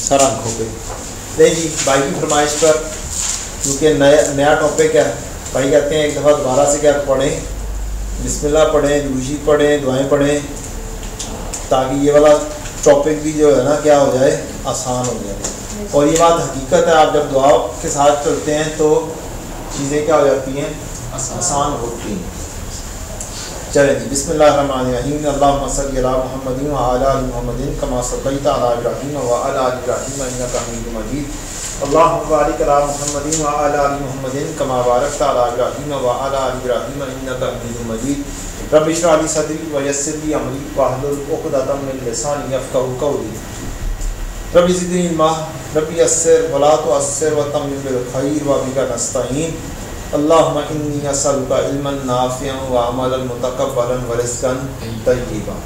Sir आंखों पे। नहीं जी, भाई की फरमाइश पर, क्योंकि नया टॉपिक है, भाई कहते हैं एक दफ़ा दोबारा से क्या पढ़ें, बिस्मिल्लाह पढ़ें, दुरूशी पढ़ें, दुआएं पढ़ें, ताकि ये वाला टॉपिक भी जो है ना क्या हो जाए, आसान हो जाए। और ये बात हकीकत है, आप जब दुआ के साथ चलते हैं तो चीज़ें क्या हो जाती हैं, आसान होती हैं। चलें जी, बिस्मिल्लाहिर्रहमानिर्रहीम। अल्लाहुम्मा सल्लि अला मुहम्मदिन व अला आलि मुहम्मदिन कमा सल्लैता अला इब्राहीम व अला आलि इब्राहीम इन्नका हमीदुम मजीद। अल्लाहुम्मा बारिक अला मुहम्मदिन व अला आलि मुहम्मदिन कमा बारकता अला इब्राहीम व अला आलि इब्राहीम इन्नका हमीदुम मजीद। रब्बि इश्रह ली सदरी व यस्सिर ली अमरी वहलुल उक़दतम मिन लिसानी यफ़क़हू क़ौली। रब्बि ज़िदनी इल्मा, रब्बि यस्सिर व ला तुअस्सिर व तम्मिम बिल खैर व बिका नस्तईन। अल्लाहुम्मा इन्नी असअलुका इल्मन नाफ़िअन व अमलन मुतक़ब्बलन व रिज़्क़न तय्यबा।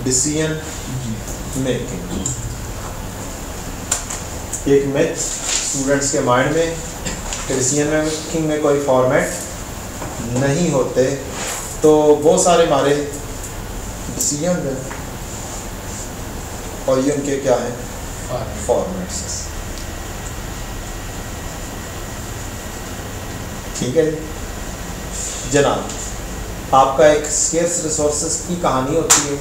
डिसीजन मेकिंग एक मिथ स्टूडेंट्स के माइंड में, डिसीजन मेकिंग में कोई फॉर्मेट नहीं होते, तो बहुत सारे हमारे डिसीजन हैं और ये उनके क्या हैं, फॉर्मेट्स। ठीक है जनाब, आपका एक स्केर्स रिसोर्सेज की कहानी होती है।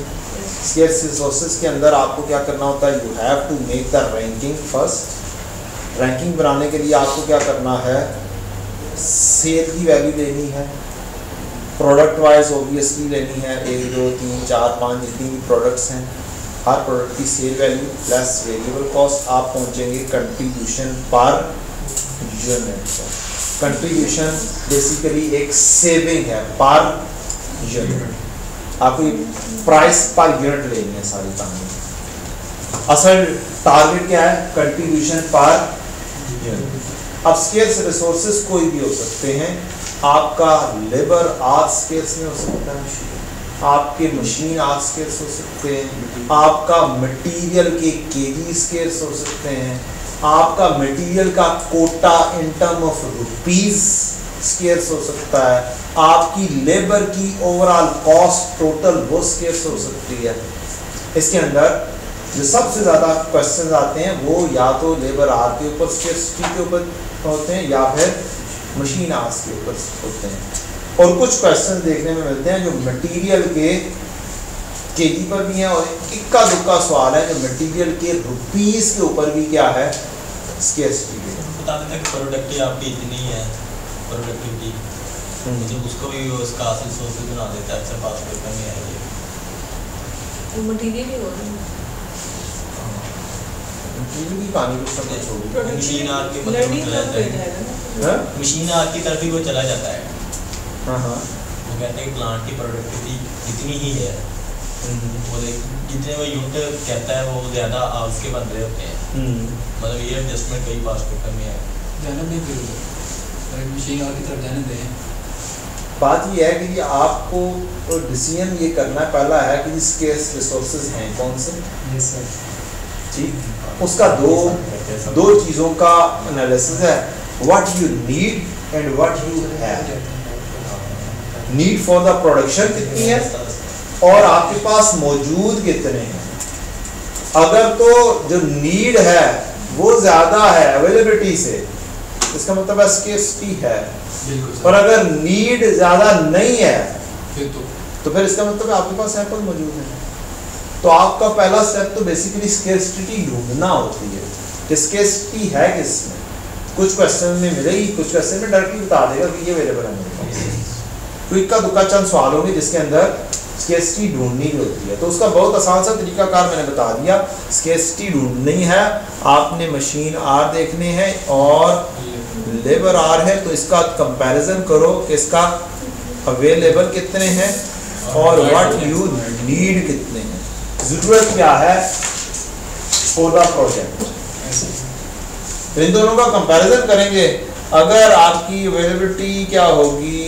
स्केर्स रिसोर्सेज के अंदर आपको क्या करना होता है, you have to make the ranking first. Ranking बनाने के लिए आपको क्या करना है, सेल की वैल्यू लेनी है, प्रोडक्ट वाइज ओबियसली लेनी है, 1 2 3 4 5 जितनी भी प्रोडक्ट्स हैं, हर प्रोडक्ट की sale value plus variable cost. आप पहुंचेंगे contribution per unit. Contribution basically एक सेविंग है पर यूनिट। आपको प्राइस पर यूनिट लेनी है सारी कहानी। असल टारगेट क्या है, कंट्रीब्यूशन पर यूनिट। अब स्केर्स रिसोर्सेज कोई भी हो सकते हैं। आपका लेबर आज स्केर्स में हो सकता है, आपके मशीन आज स्केर्स हो सकते हैं, आपका मटेरियल के केजी स्केर्स हो सकते हैं, आपका मटेरियल का quota in term of rupees scarce हो सकता है, आपकी लेबर की ओवरऑल कॉस्ट टोटल वो स्केर्स हो सकती है। इसके अंदर जो सबसे ज़्यादा क्वेश्चंस आते हैं वो या तो लेबर आर के ऊपर स्केर्सिटी के ऊपर होते हैं या फिर मशीन आर्स के ऊपर होते हैं। और कुछ क्वेश्चंस देखने में मिलते हैं जो मटेरियल के केजी पर भी हैं, और इक्का दुक्का सवाल है जो मटेरियल के रुपीस के ऊपर भी क्या है, स्केर्सिटी के। बता देते हैं कि प्रोडक्टिविटी आपकी इतनी है, प्रोडक्टिविटी मतलब उसको भी उसका हासिल सोर्स बना देता है। अच्छा पास पेपर में है ये मटेरियल ही हो रहा है, मटेरियल की कहानी को समझ छोड़ो। मशीन आर की मतलब मशीन आर की तरफ ही वो चला जाता है। हाँ हाँ, वो कहते हैं कि प्लांट की प्रोडक्टिविटी इतनी ही है, वो जितने वो यूनिट कहता है वो ज़्यादा आवर्स के बन रहे होते हैं। मतलब ये एडजस्टमेंट कई पास पेपर में है। जाना नहीं जरूरी, मशीन आर की तरफ जाने दें। बात ये है कि आपको तो डिसीजन ये करना है, पहला है कि स्केर्स रिसोर्सेज हैं कौन से। Yes sir. ठीक, उसका दो चीज़ों का एनालिसिस है, what you need and what you have. Need for the production कितनी है और आपके पास मौजूद कितने हैं। अगर तो जो नीड है वो ज़्यादा है अवेलेबिलिटी से, इसका मतलब है स्केर्सिटी है। और अगर नीड ज़्यादा नहीं है तो फिर इसका मतलब है आपके पास सैंपल मौजूद है। तो आपका पहला स्टेप तो बेसिकली स्केर्सिटी ढूंढना होती है कि स्केर्सिटी है किसमें। कुछ क्वेश्चन में मिलेगी, कुछ क्वेश्चन में डायरेक्टली बता देगा कि ये अवेलेबल है मेरे पास। तो इक्का दुक्का चंद सवाल होंगे जिसके अंदर स्केर्सिटी ढूंढनी भी होती है। तो उसका बहुत आसान सा तरीकाकार मैंने बता दिया। स्केर्सिटी ढूंढनी है, आपने मशीन आर देखने हैं और लेबर आर है, तो इसका कंपैरिजन करो कि इसका अवेलेबल कितने हैं और व्हाट यू नीड कितने हैं, ज़रूरत क्या है फॉर द प्रोजेक्ट। इन दोनों का कंपैरिजन करेंगे। अगर आपकी अवेलेबिलिटी क्या होगी,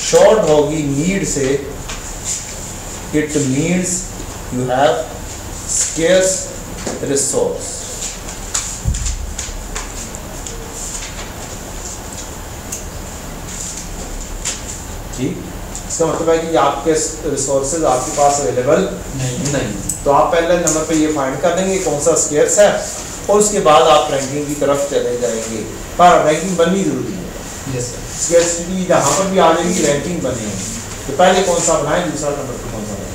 शॉर्ट होगी नीड से, it means you have scarce resource. ठीक, इसका मतलब है कि आपके रिसोर्सेज आपके पास अवेलेबल नहीं। तो आप पहले नंबर पे ये फाइंड कर लेंगे कौन सा स्केर्स है और उसके बाद आप रैंकिंग की तरफ चले जाएंगे। पर रैंकिंग बननी जरूरी है। स्केर्सिटी जहाँ पर भी आ जाएगी रैंकिंग बनेगी। तो पहले कौन सा बनाए, दूसरा नंबर पे कौन सा बनाए।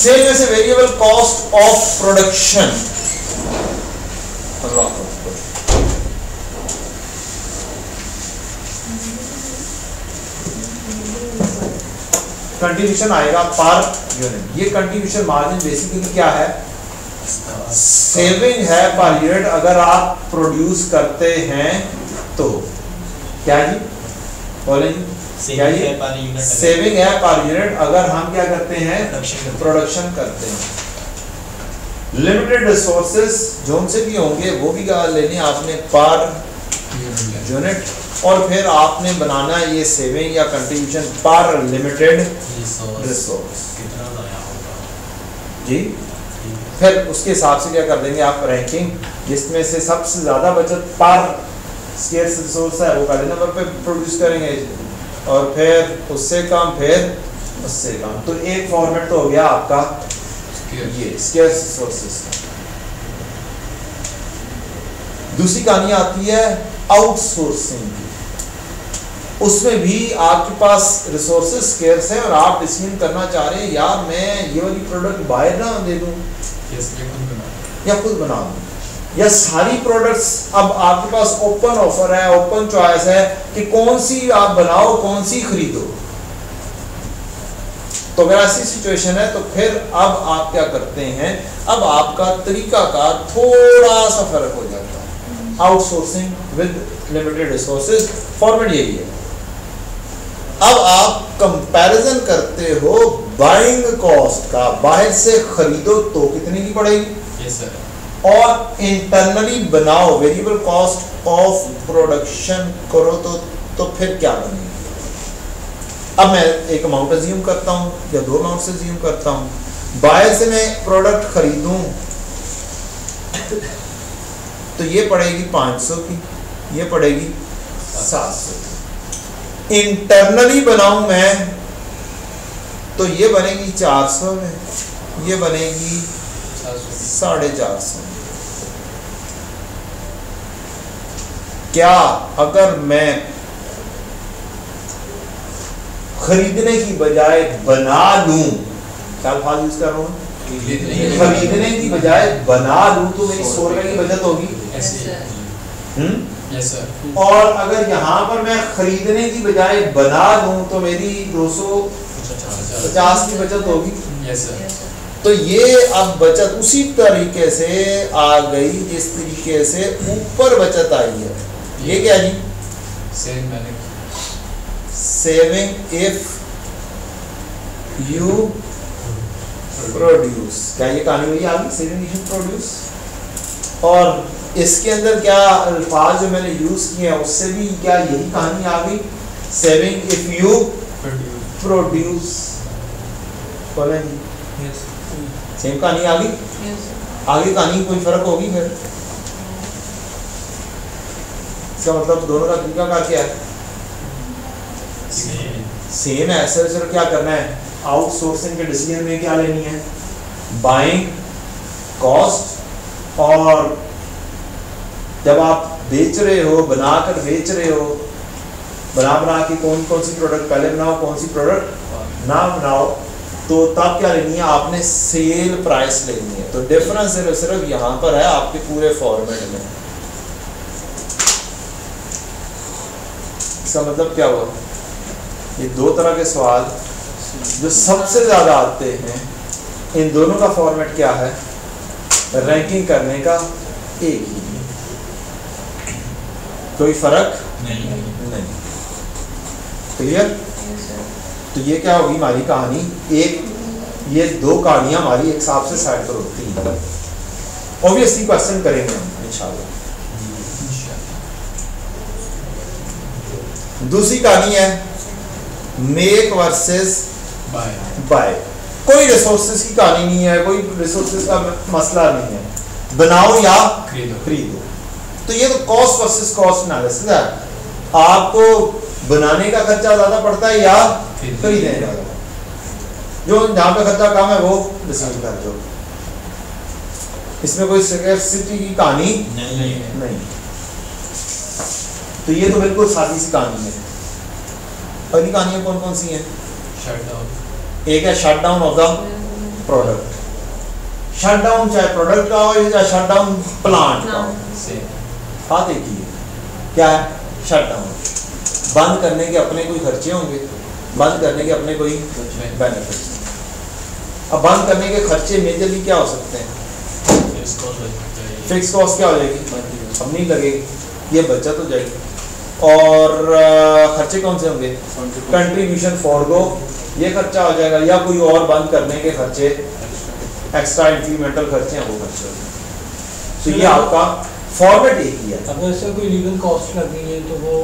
सेल में से variable cost of production, contribution आएगा पर यूनिट। ये कंट्रीब्यूशन मार्जिन बेसिकली क्या है, सेविंग है पर यूनिट अगर आप प्रोड्यूस करते हैं तो। क्या जी बोले जी, क्या जी सेविंग है पर यूनिट अगर हम क्या करते हैं, प्रोडक्शन करते हैं। लिमिटेड रिसोर्सेज जो उनसे भी होंगे वो भी लेने आपने पर यूनिट, और फिर आपने बनाना ये सेविंग या कंट्रीब्यूशन पर लिमिटेड रिसोर्स जी। फिर उसके हिसाब से क्या कर देंगे आप रैंकिंग, जिसमें से सबसे ज्यादा बचत पर स्केर्स रिसोर्स है वो पहले नंबर पे प्रोड्यूस करेंगे, और फिर उससे कम, फिर उससे कम। तो एक फॉर्मेट तो हो गया आपका ये स्केर्स रिसोर्सेज का। दूसरी कहानी आती है आउटसोर्सिंग की। उसमें भी आपके पास रिसोर्सेज स्केर्स है और आप डिसीजन करना चाह रहे हैं यार मैं ये वाली प्रोडक्ट बाहर ना दे दूं या खुद बना दूं, या सारी प्रोडक्ट्स अब आपके पास ओपन ऑफर है, ओपन चॉइस है कि कौन सी आप बनाओ कौन सी खरीदो। तो अगर ऐसी सिचुएशन है तो फिर अब आप क्या करते हैं, अब आपका तरीकाकार थोड़ा सा फर्क हो जाता है। Outsourcing with limited resources format यही है। अब आप कंपैरिजन करते हो बाइंग कॉस्ट का, बाहर से खरीदो तो कितने की पड़ेगी, yes, sir. और इंटरनली बनाओ वेरिएबल कॉस्ट ऑफ प्रोडक्शन करो तो फिर क्या बनेगी। अब मैं एक अमाउंट अज्यूम करता हूं या दो अमाउंट से अज्यूम करता हूं। बाहर से मैं प्रोडक्ट खरीदूं तो ये पड़ेगी 500 की, ये पड़ेगी 700 की। इंटरनली बनाऊं मैं तो ये बनेगी 400 में, ये बनेगी 450। क्या अगर मैं खरीदने की बजाय बना लूं, क्या अल्फाज यूज कर रहा हूं, खरीदने की बजाय बना लूं तो मेरी 100 रुपए की बचत होगी। yes, sir. और अगर यहाँ पर मैं खरीदने की बजाय बना लूं तो मेरी 250 की बचत होगी। yes, sir. तो ये अब बचत उसी तरीके से आ गई जिस तरीके से ऊपर बचत आई है। ये क्या जी, सेविंग इफ यू प्रोड्यूस। क्या ये कहानी वही आ गई, सेविंग इफ यू प्रोड्यूस। और इसके अंदर क्या अल्फाज जो मैंने यूज किए हैं उससे भी क्या यही कहानी आ गई, सेविंग इफ यू प्रोड्यूस। बोले जी सेम कहानी आ गई। आगे कहानी कोई फर्क होगी फिर, इसका मतलब दोनों का तरीका का क्या है, सेम है। सिर्फ क्या करना है, आउटसोर्सिंग के डिसीजन में क्या लेनी है, बाइंग कॉस्ट, और जब आप बेच रहे हो, बनाकर बेच रहे हो, बना के कौन कौन सी प्रोडक्ट पहले बनाओ, कौन सी प्रोडक्ट ना बनाओ, तो तब क्या लेनी है आपने, सेल प्राइस लेनी है। तो डिफरेंस सिर्फ यहाँ पर है आपके पूरे फॉर्मेट में। इसका मतलब क्या हुआ, ये दो तरह के सवाल जो सबसे ज्यादा आते हैं, इन दोनों का फॉर्मेट क्या है, रैंकिंग करने का एक ही, कोई फर्क नहीं। क्लियर। तो ये क्या होगी हमारी कहानी, एक ये दो कहानियां हमारी एक साथ से साइड पर होती हैं। ऑब्वियसली क्वेश्चन करेंगे हम इंशाल्लाह। दूसरी कहानी है मेक वर्सेस बाय। कोई रिसोर्सेज की कहानी नहीं है, कोई रिसोर्सेज का मसला नहीं है, बनाओ या खरीदो। तो ये तो कॉस्ट वर्सेस कॉस्ट एनालिसिस है। आपको बनाने का खर्चा ज्यादा पड़ता है या खरीदने का? जो जहाँ पे खर्चा कम है वो डिसीजन कर दो। इसमें कोई स्कैर्सिटी की कहानी नहीं। तो ये तो बिल्कुल सादी सी कहानी है। अगली कहानियां कौन कौन सी हैं? एक है shut down of the product. Shut down चाहे प्रोडक्ट का हो या शट डाउन प्लांट का हो, बात एक ही है। क्या है शट डाउन? बंद करने के अपने कोई खर्चे होंगे, बंद करने के अपने कोई बेनिफिट्स। अब बंद करने के खर्चे मेजरली क्या हो सकते हैं? फिक्स कॉस्ट क्या हो जाएगी? अब नहीं लगेगी, ये बचत हो जाएगी। और खर्चे कौन से होंगे? कंट्रीब्यूशन फॉरगो, ये खर्चा हो जाएगा, या कोई और बंद करने के खर्चे, एक्स्ट्रा इंक्रीमेंटल खर्चे हैं वो खर्चे। तो ये आपका फॉर्मेट एक ही है। अगर इससे कोई लीगल कॉस्ट लग गई है तो वो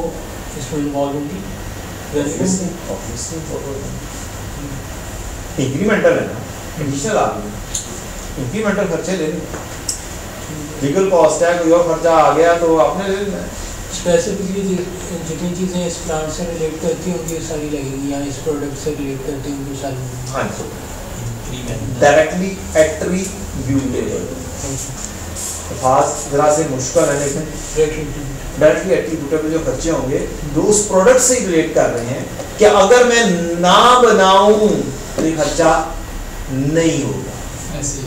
इसमें इन्वॉल्व होगी। इंक्रीमेंटल है ना, एडिशनल आ गई, इंक्रीमेंटल खर्चे ले लें। लीगल कॉस्ट है, कोई और खर्चा आ गया तो आपने ले लेना है। स्पेसिफिकली जितनी चीज़ें इस प्लांट से रिलेट करती होंगी सारी लगेंगी, या इस प्रोडक्ट से रिलेट करती होंगी सारी। हाँ जी, डायरेक्टली एट्रीब्यूटेबल, खास जरा से मुश्किल है, लेकिन डायरेक्टली एट्रीब्यूटेबल जो खर्चे होंगे जो उस प्रोडक्ट से रिलेट कर रहे हैं कि अगर मैं ना बनाऊं तो ये खर्चा नहीं होगा, ऐसे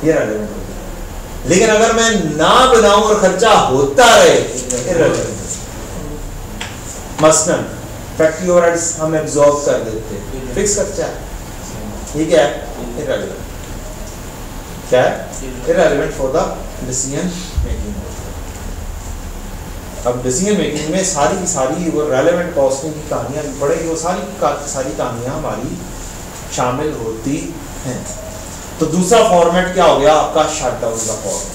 ये रेलेवेंट होगा। लेकिन अगर मैं ना बनाऊं और खर्चा होता रहे, मसलन फैक्ट्री ओवरहेड्स हम एब्जॉर्ब कर देते हैं, फिक्स खर्चा है, ये क्या है? इररिलेवेंट। क्या है? Irrelevant for the decision making. अब डिसीजन मेकिंग में सारी की सारी वो रेलेवेंट कॉस्टिंग की कहानियां भी पड़ेगी, वो सारी कहानियां हमारी शामिल होती हैं। तो दूसरा फॉर्मेट क्या हो गया आपका? शट डाउन का फॉर्मेट,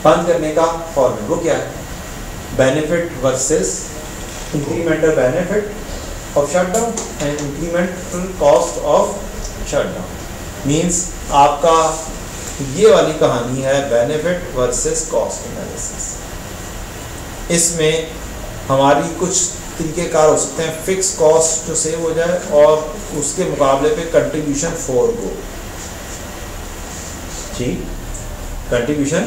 बंद करने का फॉर्मेट। वो क्या है? Benefit versus incremental benefit of shut down and incremental cost of shut down. Means आपका ये वाली कहानी है बेनिफिट वर्सेस कॉस्ट एनालिसिस। इसमें हमारी कुछ तरीकेकार हो सकते हैं, फिक्स कॉस्ट जो सेव हो जाए और उसके मुकाबले पे कंट्रीब्यूशन फॉरगो। ठीक, कंट्रीब्यूशन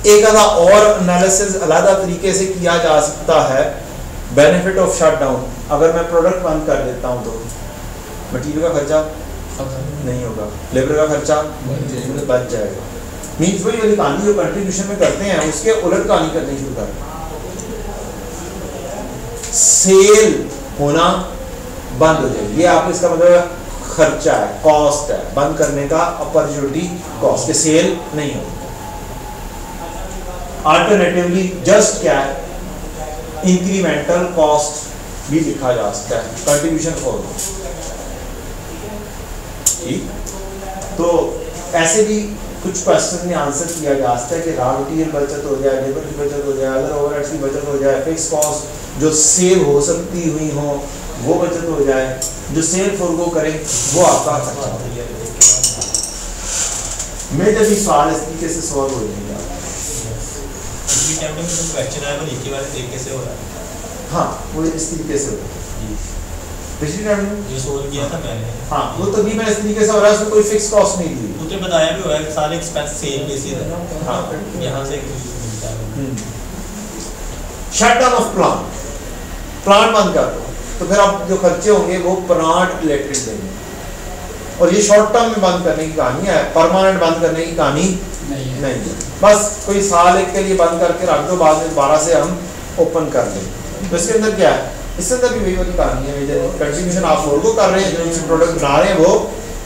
एक आधा और एनालिसिस अलग तरीके से किया जा सकता है। बेनिफिट ऑफ शट डाउन, अगर मैं प्रोडक्ट बंद कर देता हूं तो मटेरियल का खर्चा नहीं होगा, लेबर का खर्चा बच जाएगा। मींस वही वाली कहानी जो कंट्रीब्यूशन में करते हैं उसके उलट कहानी करनी शुरू कर, सेल होना बंद हो जाएगी। ये आप इसका मतलब खर्चा है, कॉस्ट है, बंद करने का अपॉर्चुनिटी कॉस्ट के सेल नहीं होगी। अल्टरनेटिवली जस्ट क्या है? इंक्रीमेंटल कॉस्ट भी लिखा जा सकता है, कंट्रीब्यूशन फॉर। ठीक, तो ऐसे भी कुछ क्वेश्चन में आंसर किया जा सकता है कि रॉ मटेरियल बचत हो जाए, लेबर की बचत हो जाए, अदर ओवरहेड्स की बचत हो जाए, फिक्स कॉस्ट जो सेव हो सकती हुई हो वो बचत हो जाए, जो सेल फॉरगो करे वो आपका खर्चा हो जाए। मेजर भी सवाल इस तरीके से सॉल्व हो जाएगा। क्वेश्चन है वो एक ही वाले तरीके से हो रहा है। हाँ, वो इस तरीके से हो रहा है। पिछली टाइम ये सोल्व किया था मैंने। हाँ, वो तभी मैं इस तरीके से हो रहा है, उसमें कोई फिक्स कॉस्ट नहीं दी। उतने बताया भी हुआ है सारे एक्सपेंस सेम बेसिस है। हाँ, यहाँ से मिलता है। Shut down of plant, plant बंद कर दो तो फिर आप जो खर्चे होंगे वो प्लांट रिलेटेड देंगे। और ये शॉर्ट टर्म में बंद करने की कहानी है, परमानेंट बंद करने की कहानी नहीं है। बस कोई साल एक के लिए बंद करके रख दो, बाद में दोबारा से हम ओपन कर लें। तो इसके अंदर क्या है? इसके अंदर भी वही वाली कहानी है, कंट्रीब्यूशन आप फॉरगो कर रहे हैं, जो प्रोडक्ट बना रहे हैं वो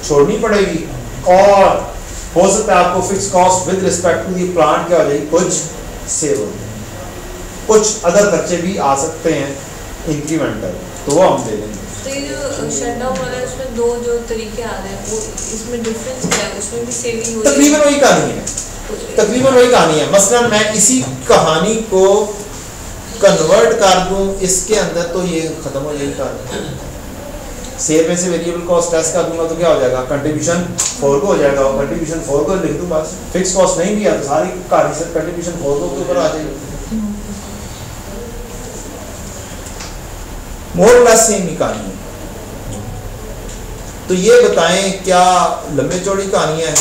छोड़नी पड़ेगी। और हो सकता है आपको fix cost with respect to the plant क्या हो जाएगी, कुछ सेव हो जाएगी। कुछ अदर खर्चे भी आ सकते हैं इंक्रीमेंटल, तो वो हम दे देंगे। तो ये जो शट डाउन वाला है उसमें दो जो तरीके आ रहे हैं वो इसमें डिफरेंस क्या है? उसमें भी सेविंग हो रही है? तकरीबन वही कहानी है, तकरीबन वही कहानी है। मसलन मैं इसी कहानी को कन्वर्ट कर दूं इसके अंदर तो ये खत्म हो जाएगी कहानी। सेल में से वेरिएबल कॉस्ट लेस कर दूंगा तो क्या हो जाएगा? कंट्रीब्यूशन फॉरगो हो जाएगा। कंट्रीब्यूशन फॉरगो लिख दूं, बस फिक्स कॉस्ट नहीं भी है तो सारी कहानी से कंट्रीब्यूशन फॉरगो के ऊपर आ जाएगी। मोर लेस सेम ही कहानी है। तो ये बताएं क्या लंबे चौड़ी कहानियां हैं,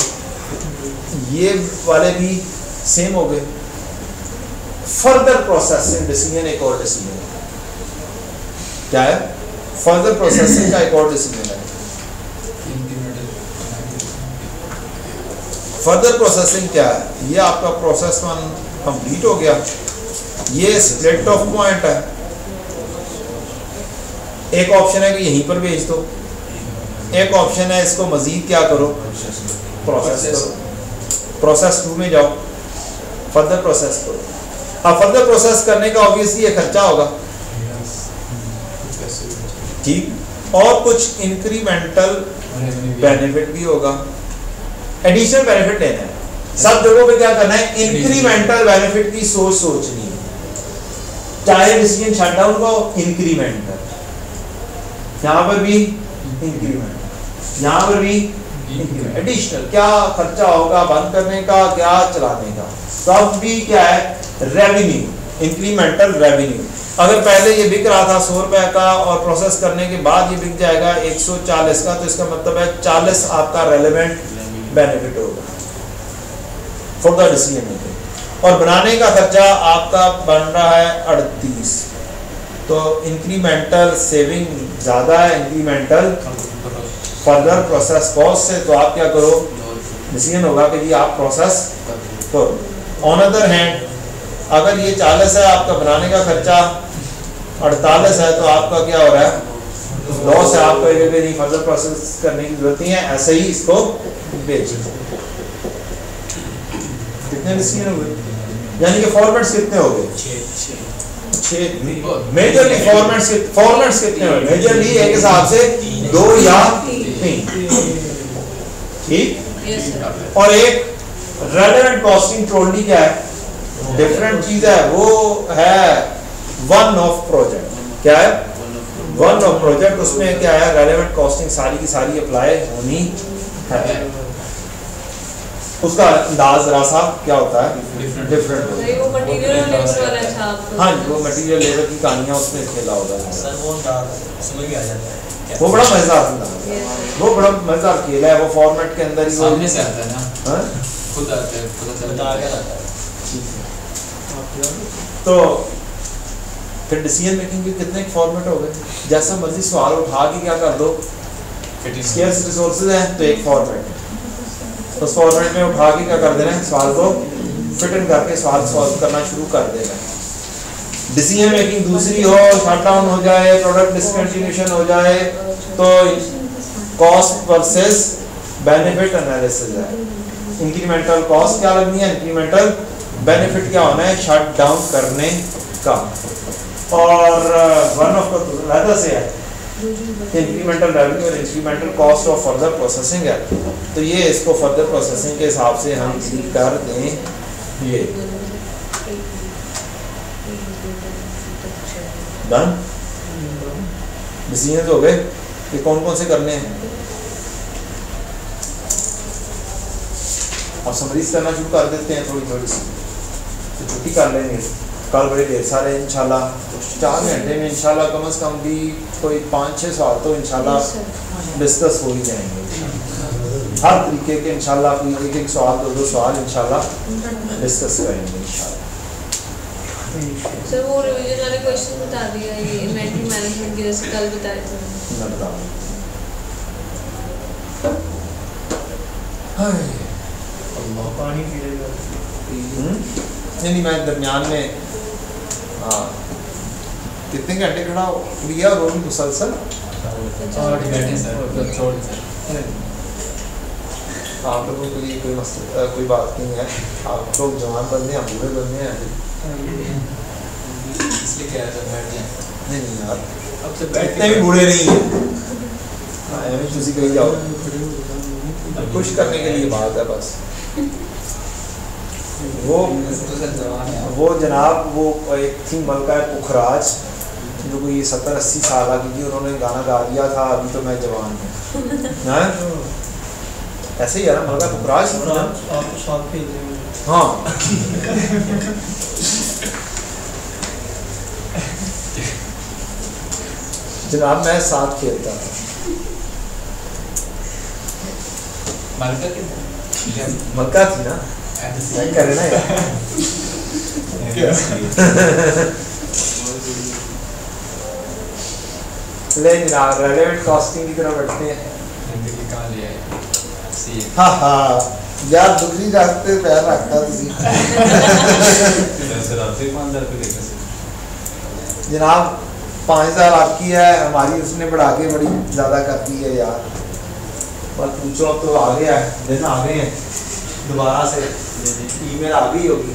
ये वाले भी सेम हो गए। फर्दर प्रोसेसिंग डिसीजन एक और डिसीजन क्या है, फर्दर प्रोसेसिंग का एक और डिसीजन है। फर्दर प्रोसेसिंग क्या है, ये आपका प्रोसेस 1 कंप्लीट हो गया, ये स्प्लिट ऑफ पॉइंट है। एक ऑप्शन है कि यहीं पर भेज दो, एक ऑप्शन है इसको मजीद क्या करो, प्रोसेस करो, प्रोसेस 2 में जाओ, फर्दर प्रोसेस करो। अब फर्दर प्रोसेस करने का ऑब्वियसली ये खर्चा होगा, ठीक, और कुछ इंक्रीमेंटल बेनिफिट भी होगा, एडिशनल बेनिफिट लेना है। सब जगहों पे क्या करना है, इंक्रीमेंटल बेनिफिट की सोचनी है, चाहे डिसीजन शटडाउन को इंक्रीमेंटल, यहाँ पर भी इंक्रीमेंट, यहाँ पर भी एडिशनल, क्या खर्चा होगा बंद करने का, क्या चलाने का, सब भी क्या है, रेवेन्यू, इंक्रीमेंटल रेवेन्यू। अगर पहले ये बिक रहा था 100 रुपए का और प्रोसेस करने के बाद ये बिक जाएगा 140 का, तो इसका मतलब है 40 आपका रेलेवेंट बेनिफिट होगा फॉर द डिसीजन मेकिंग। और बनाने का खर्चा आपका बन रहा है 38, तो इंक्रीमेंटल सेविंग ज़्यादा है इंक्रीमेंटल फर्दर प्रोसेस कॉस्ट से, तो आप क्या करो, डिसीजन होगा कि जी आप प्रोसेस करो। ऑन अदर हैंड अगर ये 40 है आपका बनाने का खर्चा 48 है, तो आपका क्या हो रहा है, लॉस है, आपको नहीं फर्दर प्रोसेस करने की जरूरत नहीं है, ऐसे ही इसको बेच दो। कितने डिसीजन हो गए, यानी कि फॉर्मेट्स कितने हो गए, 6 मेजरली फॉर्मेट्स कितने हो गए, मेजरली एक हिसाब से 2 या 3, ठीक। और एक रेलेवेंट कॉस्टिंग टोटली क्या है, डिफरेंट चीज है, वो है वन ऑफ प्रोजेक्ट, क्या है, वन ऑफ प्रोजेक्ट, उसमें क्या है, रेलेवेंट कॉस्टिंग सारी की सारी अप्लाई होनी है। उसका अंदाज जरा सा क्या होता है, डिफरेंट होता है। वो मटेरियल लेबर वाला था आपको, हाँ वो मटेरियल लेबर की कहानियां उसमें खेला होता है सर, वो समझ में आ जाता है, वो बड़ा मजेदार था, वो बड़ा मजेदार खेल है, वो फॉर्मेट के अंदर ही सामने से आता है ना, हाँ? खुद आता है, पता चलता है। तो फिर डिसीजन मेकिंग के कितने फॉर्मेट हो गए, जैसा मर्जी सवाल उठा के क्या कर दो, स्केर्स रिसोर्सेज हैं तो एक फॉर्मेट, तो उस फॉर्मेट में उठा के क्या कर देना है, सवाल को फिट इन करके सवाल सॉल्व करना शुरू कर देना है। डिसीजन मेकिंग दूसरी हो, शटडाउन हो जाए, प्रोडक्ट डिसकंटिन्यूएशन हो जाए, तो कॉस्ट वर्सेस बेनिफिट एनालिसिस है। इंक्रीमेंटल कॉस्ट क्या लगनी है, इंक्रीमेंटल बेनिफिट क्या होना है शट डाउन करने का, और वन ऑफ का से है इंक्रीमेंटल रेवेन्यू और incremental cost of further processing है। तो ये इसको फर्दर प्रोसेसिंग के हिसाब से हम डील कर दें। ये डन, डिसीजन हो गए, ये कौन कौन से करने हैं, अब समरीज करना शुरू कर देते हैं थोड़ी थोड़ी सी, तो छुट्टी कर लेंगे कल, बड़े ढेर सारे इंशाल्लाह 4 घंटे में इंशाल्लाह कम से कम भी कोई 5-6 सवाल तो इंशाल्लाह डिस्कस हो ही जाएंगे, हर तरीके के इंशाल्लाह, कोई एक सवाल 2 सवाल इंशाल्लाह डिस्कस करेंगे इंशाल्लाह। सर वो रिवीजन वाले क्वेश्चन बता दिया, ये इन्वेंटरी मैनेजमेंट के जैसे कल बताए थे, मैं बताऊँ पानी पी लेगा, नहीं मैं दरमियान में कितने घंटे खड़ा लिया और वो भी मुसलसल, आप लोगों के लिए कोई बात नहीं है, आप लोग जवान बंदे हैं, बूढ़े बंदे हैं, इसलिए क्या है बैठ जाए, नहीं यार अब से इतने भी बूढ़े नहीं है, किसी कहीं जाओ, खुश करने के लिए बात है बस। वो जनाब वो एक थी मलका पुखराज, जो कोई 70-80 साल की थी, उन्होंने गाना गा दिया था अभी तो मैं जवान हूँ, ऐसे ही है ना, मलका पुखराज आपको साथ भेज देंगे। हाँ जनाब मैं साथ खेलता था। मक्का थी ना, नहीं करे ना यार। ले जनाब रेलेवेंट कॉस्टिंग की तरफ बढ़ते हैं। हाँ हाँ यार दूसरी रास्ते पैर रखता तुसी। जनाब 5000 आपकी है, हमारी उसने बढ़ा के बड़ी ज़्यादा कर दी है यार। बस पूछो अब तो आ गया है, दिन आ गए हैं दोबारा से ईमेल आ गई होगी।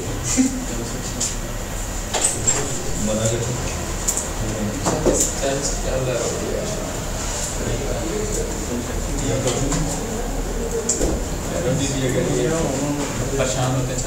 परेशान होते हैं।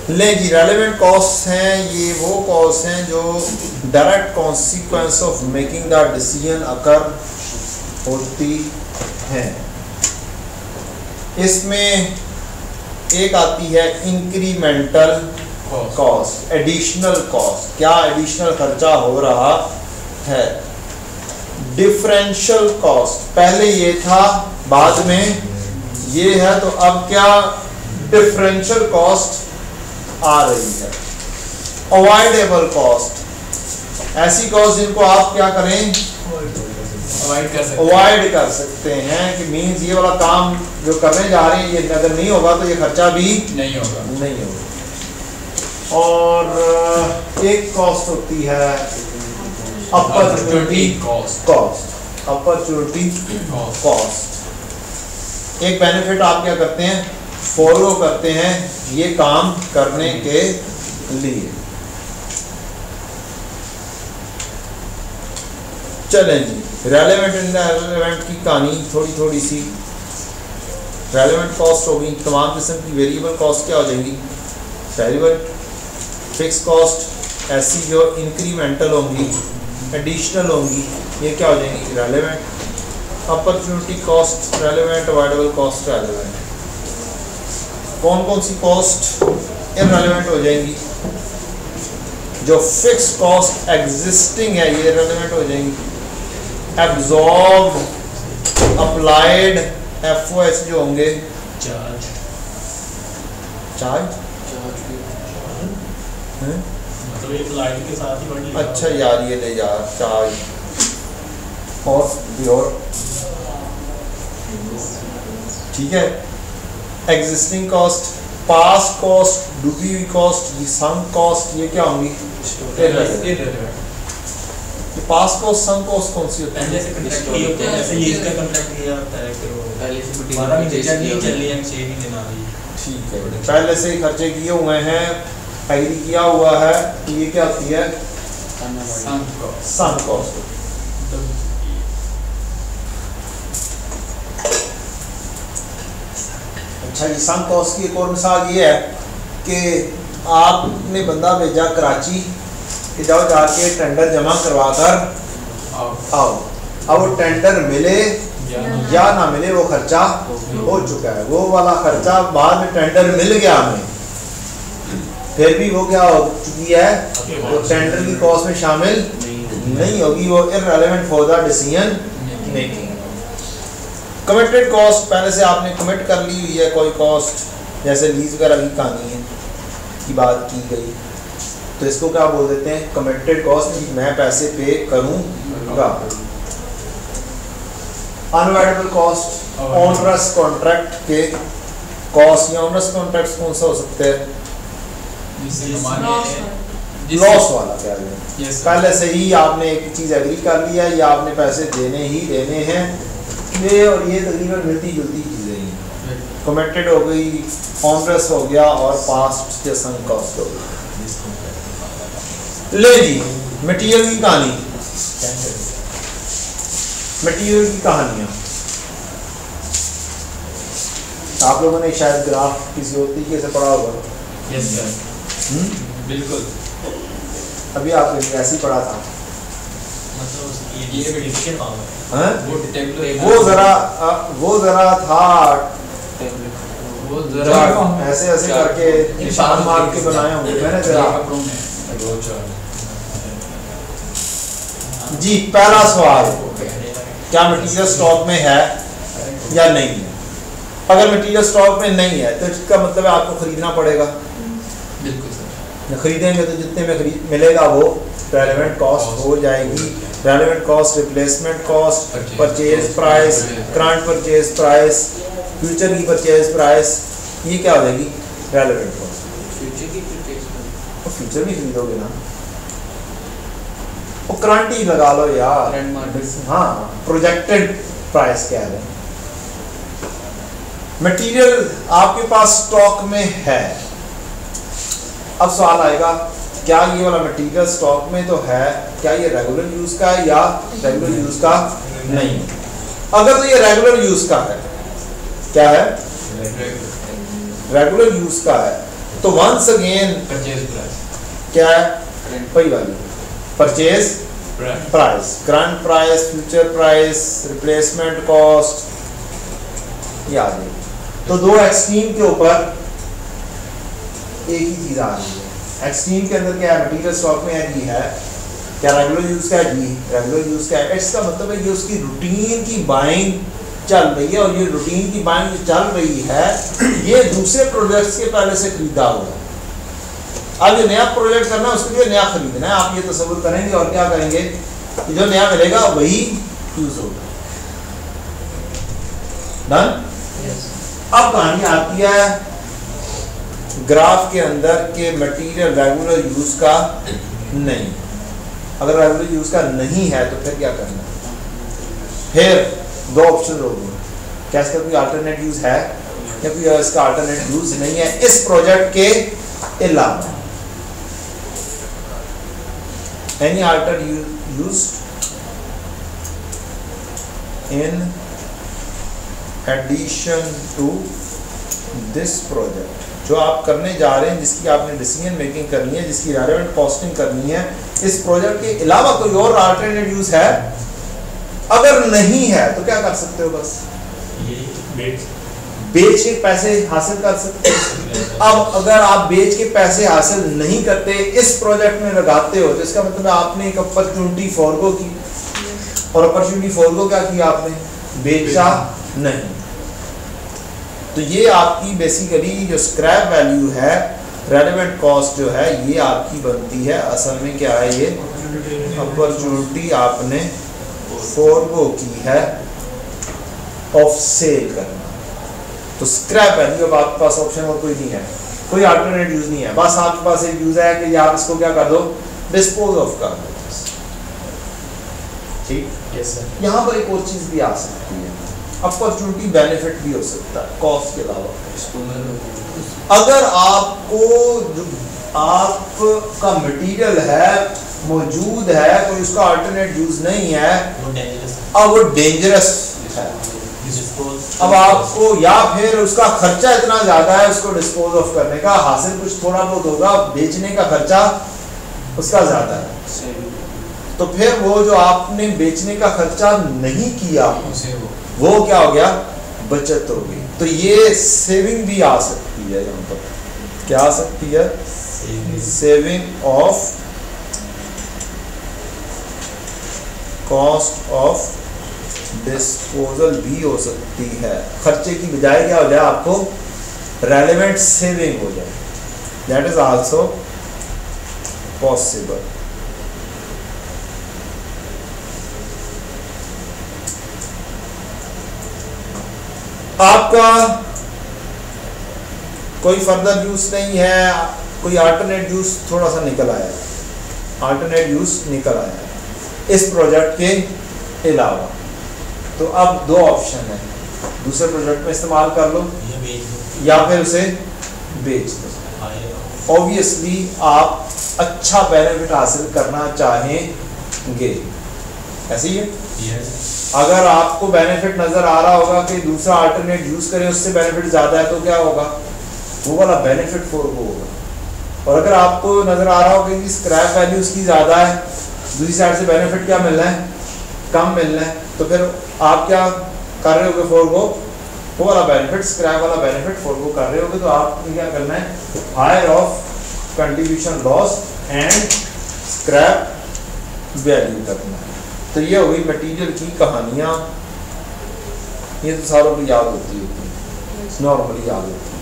ले जी रेलेवेंट कॉस्ट हैं, ये वो कॉस्ट हैं जो direct consequence of making the decision occur होती हैं। इसमें एक आती है इंक्रीमेंटल कॉस्ट, एडिशनल कॉस्ट, क्या एडिशनल खर्चा हो रहा है। डिफरेंशियल कॉस्ट, पहले ये था बाद में ये है, तो अब क्या डिफरेंशियल कॉस्ट आ रही है। अवॉइडेबल कॉस्ट, ऐसी कॉस्ट जिनको आप क्या करें अवॉइड कर सकते हैं कि मींस ये वाला काम जो करने जा रहे हैं ये अगर नहीं होगा तो ये खर्चा भी नहीं होगा। और एक कॉस्ट होती है अपॉर्चुनिटी कॉस्ट, अपॉर्चुनिटी कॉस्ट। एक बेनिफिट आप क्या करते हैं फॉलो करते हैं ये काम करने के लिए। चलें जी, रेलेवेंट इनरेलेवेंट की कहानी थोड़ी सी। रेलेवेंट कॉस्ट होगी, तमाम किस्म की वेरिएबल कॉस्ट क्या हो जाएंगी वेरिएबल, फिक्स कॉस्ट ऐसी जो इंक्रीमेंटल होंगी, एडिशनल होंगी, ये क्या हो जाएंगी relevant. Opportunity cost relevant, avoidable cost relevant. कौन कौन सी कॉस्ट इररेलेवेंट हो जाएंगी, जो फिक्स कॉस्ट एग्जिस्टिंग है ये रेलेवेंट हो जाएंगी। एब्जॉर्ब, अप्लाइड, एफओएस जो होंगे, चार्ज मतलब ये अप्लाइड के साथ ही बढ़ लिया। अच्छा यार ये ले यार चार्ज और ठीक है। एग्जिस्टिंग कॉस्ट, पास्ट कॉस्ट, डूबी हुई कॉस्ट, ये सम कॉस्ट, ये क्या होंगी पास्ट कॉस्ट, सम कॉस्ट कौन सी होती है? पहले से कॉन्ट्रैक्ट किए होते हैं, जैसे ये इसका कॉन्ट्रैक्ट किया होता है कि वो पहले से मटेरियल नहीं चल रही है, 6 महीने ना रही। ठीक है, पहले से ही खर्चे किए हुए हैं, एग्री किया हुआ है, तो ये क्या होती है सम कॉस्ट। अच्छा जी, सम कॉस्ट की एक और मिसाल ये है कि आपने बंदा भेजा कराची कि जाओ जाके टेंडर जमा करवा कर आओ। अब वो टेंडर मिले या ना मिले वो खर्चा हो चुका है, वो वाला खर्चा बाद में टेंडर मिल गया हमें, फिर भी वो क्या हो चुकी है, वो टेंडर की कॉस्ट में शामिल नहीं होगी, वो irrelevant for the decision making. Committed cost, पहले से आपने कमिट कर ली हुई है कोई कॉस्ट, जैसे लीज वगैरह की कहानी है की बात की गई, तो इसको क्या बोल देते हैं कमिटेड कॉस्ट, मैं पैसे पे करूँगा। अनअवॉइडेबल कॉस्ट, ऑनरस कॉन्ट्रैक्ट के कॉस्ट, या ऑनरस कॉन्ट्रैक्ट कौन सा हो सकता है लॉस वाला, क्या है पहले से ही आपने एक चीज़ एग्री कर लिया, या आपने पैसे देने ही देने हैं, ये और ये तकरीबन मिलती जुलती चीज़ें हैं। कमिटेड हो गई, ऑनरस हो गया, और पास्ट या सम कॉस्ट हो गई। ले जी, मटेरियल की कहानी, मटेरियल की कहानियाँ आप लोगों ने शायद ग्राफ किसी और तरीके से पढ़ा होगा, यस सर, बिल्कुल। अभी आपने ऐसे ही पढ़ा था, मतलब उसकी ये डिफिकल्ट काम है। हाँ? वो टेबल वो जरा था वो जरा ऐसे ऐसे करके निशान मार के बनाए होंगे मैंने जरा। जी पहला सवाल, क्या मटेरियल स्टॉक में है या नहीं है? अगर मटेरियल स्टॉक में नहीं है तो इसका मतलब है आपको खरीदना पड़ेगा। बिल्कुल सर। खरीदेंगे तो जितने में मिलेगा वो रेलेवेंट कॉस्ट हो जाएगी। Relevant cost, replacement cost, purchase price, current purchase price, future की परचेज प्राइस, ये क्या हो जाएगी? Relevant cost. फ्यूचर की परचेज, फ्यूचर भी खरीदोगे ना, वो करंट ही लगा लो यार। Current market. हाँ, प्रोजेक्टेड प्राइस कह रहे हैं। मटेरियल आपके पास स्टॉक में है, अब सवाल आएगा क्या ये वाला मटेरियल स्टॉक में तो है, क्या ये रेगुलर यूज का है या रेगुलर यूज का नहीं? अगर तो ये रेगुलर यूज का है, क्या है? रेगुलर यूज का है, तो वंस अगेन परचेज प्राइस क्या है? वही वाली purchase price, current price, future price, replacement cost, ये आ जाएगी। तो दो एक्सट्रीम के ऊपर एक ही चीज आ रही है। एक्सट्रीम के अंदर क्या है? मटेरियल स्टॉक में है जी, है क्या रेगुलर यूज का है जी, रेगुलर यूज का है। इसका मतलब है कि उसकी रूटीन की बाइंग चल रही है, और ये रूटीन की बाइंग जो चल रही है ये दूसरे प्रोजेक्ट्स के पहले से खरीदा हुआ है। अब ये नया प्रोजेक्ट करना है, उसके लिए नया खरीदना है। आप ये तसव्वुर करेंगे और क्या करेंगे कि जो नया मिलेगा वही यूज होगा। डन? अब कहानी आती है ग्राफ के अंदर के मटेरियल रेगुलर यूज का नहीं। अगर रेगुलर यूज का नहीं है तो फिर क्या करना है? फिर दो ऑप्शन होंगे, क्या इसका कोई अल्टरनेट यूज है या कोई इसका अल्टरनेट यूज नहीं है इस प्रोजेक्ट के अलावा। Any alter use in addition to this project, जो आप करने जा रहे हैं, जिसकी आपने डिसीजन मेकिंग करनी है, जिसकी रेलेवेंट कॉस्टिंग करनी है, इस प्रोजेक्ट के अलावा कोई और अल्टरनेट यूज है? अगर नहीं है तो क्या कर सकते हो? बस बेच के पैसे हासिल कर सकते हो। अब अगर आप बेच के पैसे हासिल नहीं करते, इस प्रोजेक्ट में लगाते हो, तो इसका मतलब आपने एक अपॉर्चुनिटी फॉरगो की। और अपॉर्चुनिटी फॉरगो क्या किया आपने? बेचा नहीं। तो ये आपकी बेसिकली जो स्क्रैप वैल्यू है, रेलेवेंट कॉस्ट जो है, ये आपकी बनती है असल में क्या है? ये अपॉर्चुनिटी आपने फॉरगो की है ऑफ सेल करना। तो स्क्रैप वैल्यू, अब आपके पास ऑप्शन और कोई नहीं है, कोई अल्टरनेट यूज नहीं है, बस आपके पास एक यूज है कि आप इसको क्या कर दो? डिस्पोज ऑफ कर दो। ठीक, यस सर। यहाँ पर एक और चीज भी आ सकती है, अपॉर्चुनिटी बेनिफिट भी हो सकता है कॉस्ट के अलावा। अगर आपका मटेरियल है, मौजूद है, कोई उसका अल्टरनेट यूज नहीं है, अब वो डेंजरस है। अब आपको, या फिर उसका खर्चा इतना ज्यादा है उसको डिस्पोज ऑफ करने का, हासिल कुछ थोड़ा बहुत होगा, बेचने का खर्चा उसका ज्यादा है, तो फिर वो जो आपने बेचने का खर्चा नहीं किया वो क्या हो गया? बचत हो गई। तो ये सेविंग भी आ सकती है। यहाँ पर क्या आ सकती है? Saving of cost of disposal भी हो सकती है। खर्चे की बजाय क्या हो जाए? आपको रेलेवेंट सेविंग हो जाए। That is also possible. आपका कोई फर्दर यूज नहीं है, कोई अल्टरनेट यूज थोड़ा सा निकल आया है, अल्टरनेट यूज निकल आया है इस प्रोजेक्ट के अलावा। तो अब दो ऑप्शन है, दूसरे प्रोजेक्ट में इस्तेमाल कर लो या फिर उसे बेच दो। ऑब्वियसली आप अच्छा बेनिफिट हासिल करना चाहेंगे, ऐसे ही है। अगर आपको बेनिफिट नजर आ रहा होगा कि दूसरा अल्टरनेट यूज करें, उससे बेनिफिट ज्यादा है, तो क्या होगा? वो वाला बेनिफिट फॉरगो होगा। और अगर आपको नज़र आ रहा हो कि स्क्रैप वैल्यू उसकी ज़्यादा है, दूसरी साइड से बेनिफिट क्या मिलना है, कम मिलना है, तो फिर आप क्या कर रहे होगे, फोरगो वो वाला बेनिफिट, स्क्रैप वाला बेनिफिट फोरगो कर रहे होगे। तो आपको क्या करना है, higher of contribution loss and scrap value करना है। तो ये हो गई मटीरियल की कहानियाँ, ये तो सारों को याद होती है, नॉर्मली याद होती है।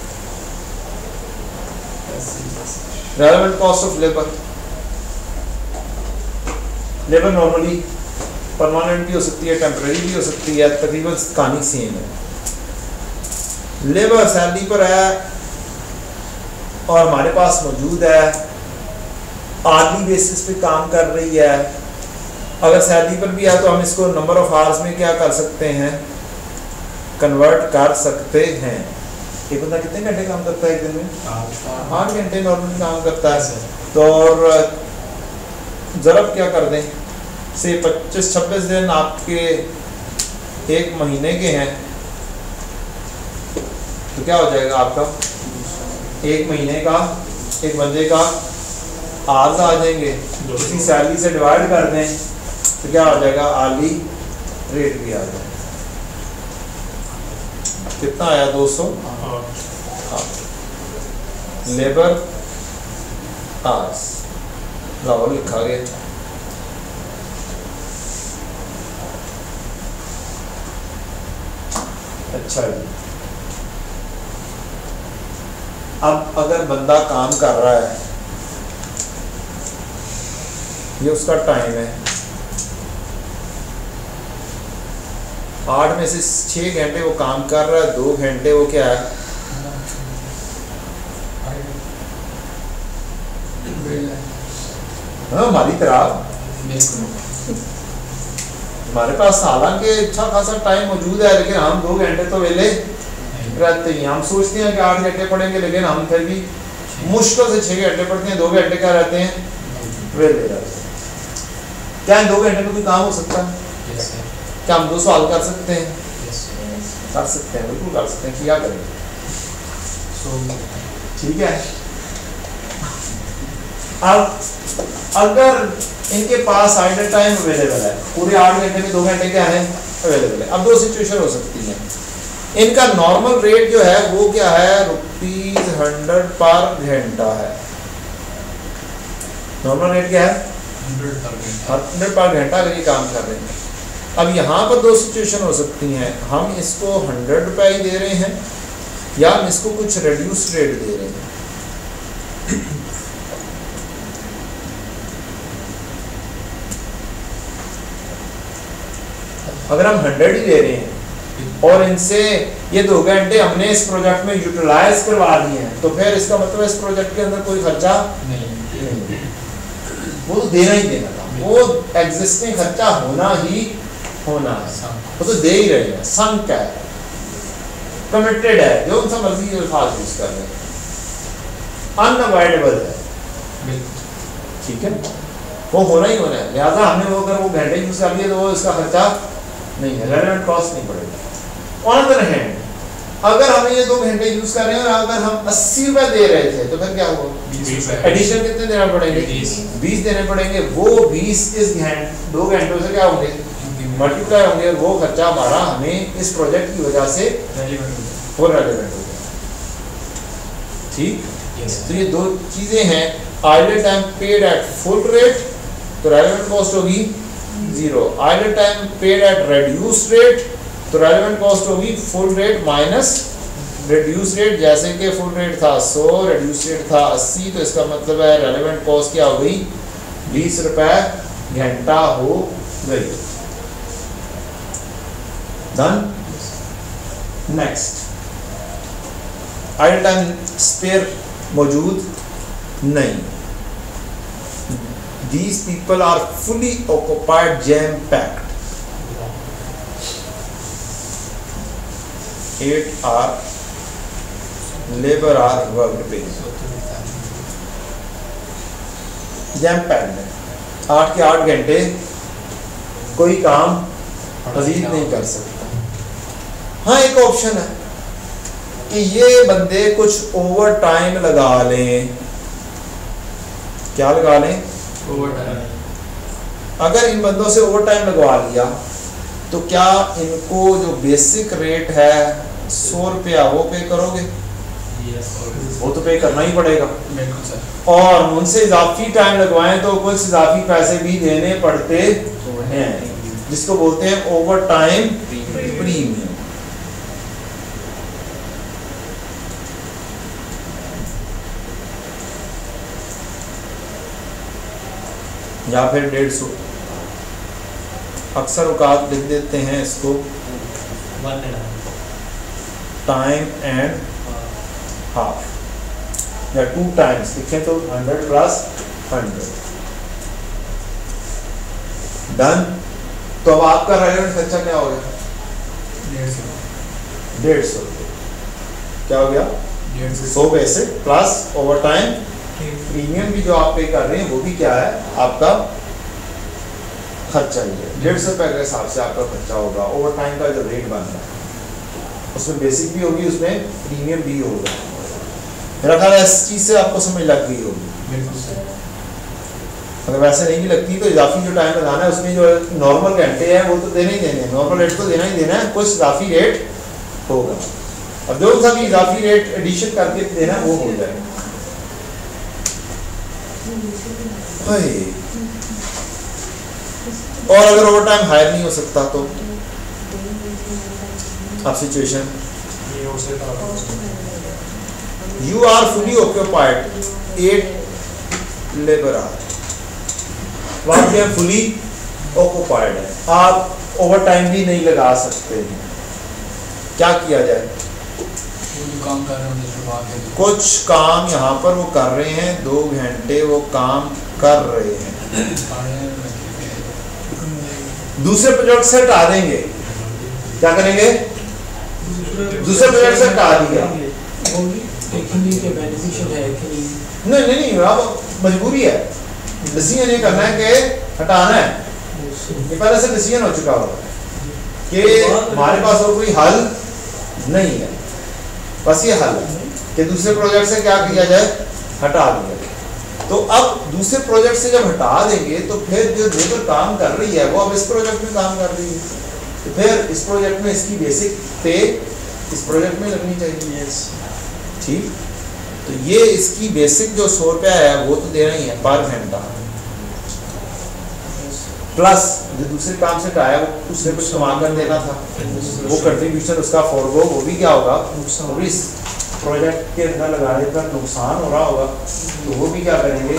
Relevant cost of labour, labour normally permanent भी हो सकती है, टेम्परेरी भी हो सकती है, तकरीबन कहानी सेम है। लेबर सैलरी पर है और हमारे पास मौजूद है, आर्ली बेसिस पे काम कर रही है। अगर सैलरी पर भी है तो हम इसको नंबर ऑफ आवर्स में क्या कर सकते हैं, कन्वर्ट कर सकते हैं। एक बंदा कितने घंटे काम करता है एक दिन में, 8 घंटे नॉर्मली काम करता है। तो और ज़रब क्या कर दें से 25-26 दिन आपके एक महीने के हैं, तो क्या हो जाएगा आपका एक महीने का एक बंदे का आवर्स आ जाएंगे, उसी सैलरी से डिवाइड कर दें तो क्या हो जाएगा, आर्ली रेट भी आ जाएगा। कितना आया, 200 लेबर आवर्स, लाहौर लिखा गया। अच्छा जी, अब अगर बंदा काम कर रहा है, ये उसका टाइम है, 8 में से 6 घंटे वो काम कर रहा है, 2 घंटे वो क्या है, हमारी तरह हमारे पास हालांकि अच्छा खासा टाइम मौजूद है, लेकिन हम 2 घंटे तो वेले रहते हैं। हम सोचते हैं कि 8 घंटे पढ़ेंगे, लेकिन हम फिर भी मुश्किल से 6 घंटे पढ़ते हैं, 2 घंटे क्या रहते हैं, वेले रहते हैं। क्या इन 2 घंटे में कोई काम हो सकता है? क्या हम 2 सवाल कर सकते हैं? कर सकते हैं, बिल्कुल कर सकते हैं। क्या करेंगे? ठीक है। अब अगर इनके पास आइडल टाइम अवेलेबल है, पूरे 8 घंटे में 2 घंटे क्या है, अवेलेबल है। अब 2 सिचुएशन हो सकती है। इनका नॉर्मल रेट जो है वो क्या है, ₹100 पर घंटा है। नॉर्मल रेट क्या है, 100 पर घंटा अगर ये काम कर रहे हैं। अब यहाँ पर 2 सिचुएशन हो सकती हैं, हम इसको 100 रुपये ही दे रहे हैं या हम इसको कुछ रिड्यूस रेट दे रहे हैं। अगर हम 100 ही दे रहे हैं और इनसे ये 2 घंटे हमने इस प्रोजेक्ट में यूटिलाइज करवा लिए हैं, तो फिर इसका मतलब इस प्रोजेक्ट के अंदर कोई खर्चा नहीं, वो तो देना ही देना था, वो एग्जिस्टिंग खर्चा होना ही होना है, वो तो दे ही रहे हैं। संक है, कमिटेड है, जो उनसे मर्जी अल्फाज यूज कर रहे हैं, अनअवॉइडेबल है, ठीक है, वो होना ही होना है। लिहाजा हमने वो अगर वो घंटे यूज कर लिए तो वो इसका खर्चा नहीं है, रेलेवेंट कॉस्ट नहीं पड़ेगा। ऑन अदर हैंड अगर हमें ये 2 घंटे यूज कर रहे हैं और अगर हम 80 रुपए दे रहे थे तो फिर क्या हुआ, एडिशन कितने देना पड़ेंगे, 20 देने पड़ेंगे। वो 20 इस 2 घंटों से क्या होंगे, मल्टीप्लाई होंगे, और वो खर्चा हमारा हमें इस प्रोजेक्ट की वजह से वो रेलेवेंट हो गया। ठीक, तो ये 2 चीजें हैं। Idle time paid at full rate तो रेलेवेंट कॉस्ट होगी 0, idle time paid at reduce rate तो रेलेवेंट कॉस्ट होगी full rate minus reduce rate. जैसे कि फुल रेट था 100, रिड्यूस रेट था 80, तो इसका मतलब है रेलेवेंट कॉस्ट क्या हो गई, 20 रुपए घंटा हो गई। Done. Next, idle time spare मौजूद नहीं, these people are fully occupied, jam packed, 8 hour labor hour worked पे जैम पैक्ड है, 8 के 8 घंटे कोई काम मजीद नहीं कर सकता। हाँ, एक ऑप्शन है कि ये बंदे कुछ ओवर टाइम लगा लें क्या लगा लें? Over time. अगर इन बंदों से ओवर टाइम लगवा लिया तो क्या इनको जो बेसिक रेट है 100 रुपया वो पे करोगे? वो तो पे करना ही पड़ेगा। बिल्कुल सर। और उनसे इजाफी टाइम लगवाएं तो कुछ इजाफी पैसे भी देने पड़ते हैं, जिसको बोलते हैं ओवर टाइम प्रीमियम। या फिर 150। अक्सर औकात लिख देते हैं इसको टाइम एंड हाफ, या 2 टाइम्स लिखें तो 100 प्लस 100। डन। तो अब आपका रेलेवेंट खर्चा क्या हो गया? 150 रुपये। क्या हो गया? 100 पैसे प्लस ओवर टाइम प्रीमियम भी जो आप पे कर रहे हैं वो भी क्या है? आपका खर्चा ही है। 150 रुपये के हिसाब से आपका खर्चा होगा। ओवर टाइम का जो रेट बन रहा है उसमें बेसिक भी होगी, उसमें प्रीमियम भी होगा। मेरा ख्याल है इस चीज़ से आपको समझ लग गई होगी। अगर वैसे नहीं भी लगती तो इजाफी जो टाइम लगाना है उसमें जो नॉर्मल घंटे हैं वो तो देने ही देने हैं, नॉर्मल रेट तो देना ही देना है, कुछ इजाफी रेट होगा। अब जो सा भी इजाफी रेट एडिशन करके देना है वो हो जाएगा। और अगर ओवर टाइम हायर नहीं हो सकता तो अब situation you are fully occupied 8 labour hour, fully occupied है, आप ओवर टाइम भी नहीं लगा सकते हैं। क्या किया जाए? काम कर रहे हैं, कुछ काम यहाँ पर वो कर रहे हैं, 2 घंटे वो काम कर रहे हैं, दूसरे प्रोजेक्ट से हटा देंगे। क्या करेंगे? दूसरे प्रोजेक्ट से हटा दिया। देखेंगे कि बेनिफिशियल है कि नहीं नहीं नहीं, अब मजबूरी है, डिसीजन ये करना है कि हटाना है। ये पहले से डिसीजन हो चुका होगा कि हमारे पास और कोई हल नहीं है, बस ये हल है कि दूसरे प्रोजेक्ट से क्या किया जाए? हटा दिया। तो अब दूसरे प्रोजेक्ट से जब हटा देंगे तो फिर जो लेबर काम कर रही है वो अब इस प्रोजेक्ट में काम कर रही है, तो फिर इस प्रोजेक्ट में इसकी बेसिक पे इस प्रोजेक्ट में लगनी चाहिए। ठीक, तो ये इसकी बेसिक जो 100 रुपया है वो तो देना ही है पर घंटा, प्लस जो दूसरे काम से हटाया वो उसने कुछ कमा कर देना था, वो कंट्रीब्यूशन उसका फॉरगो, वो भी क्या होगा? वो भी इस प्रोजेक्ट के अंदर लगाने पर नुकसान हो रहा होगा, तो वो भी क्या करेंगे?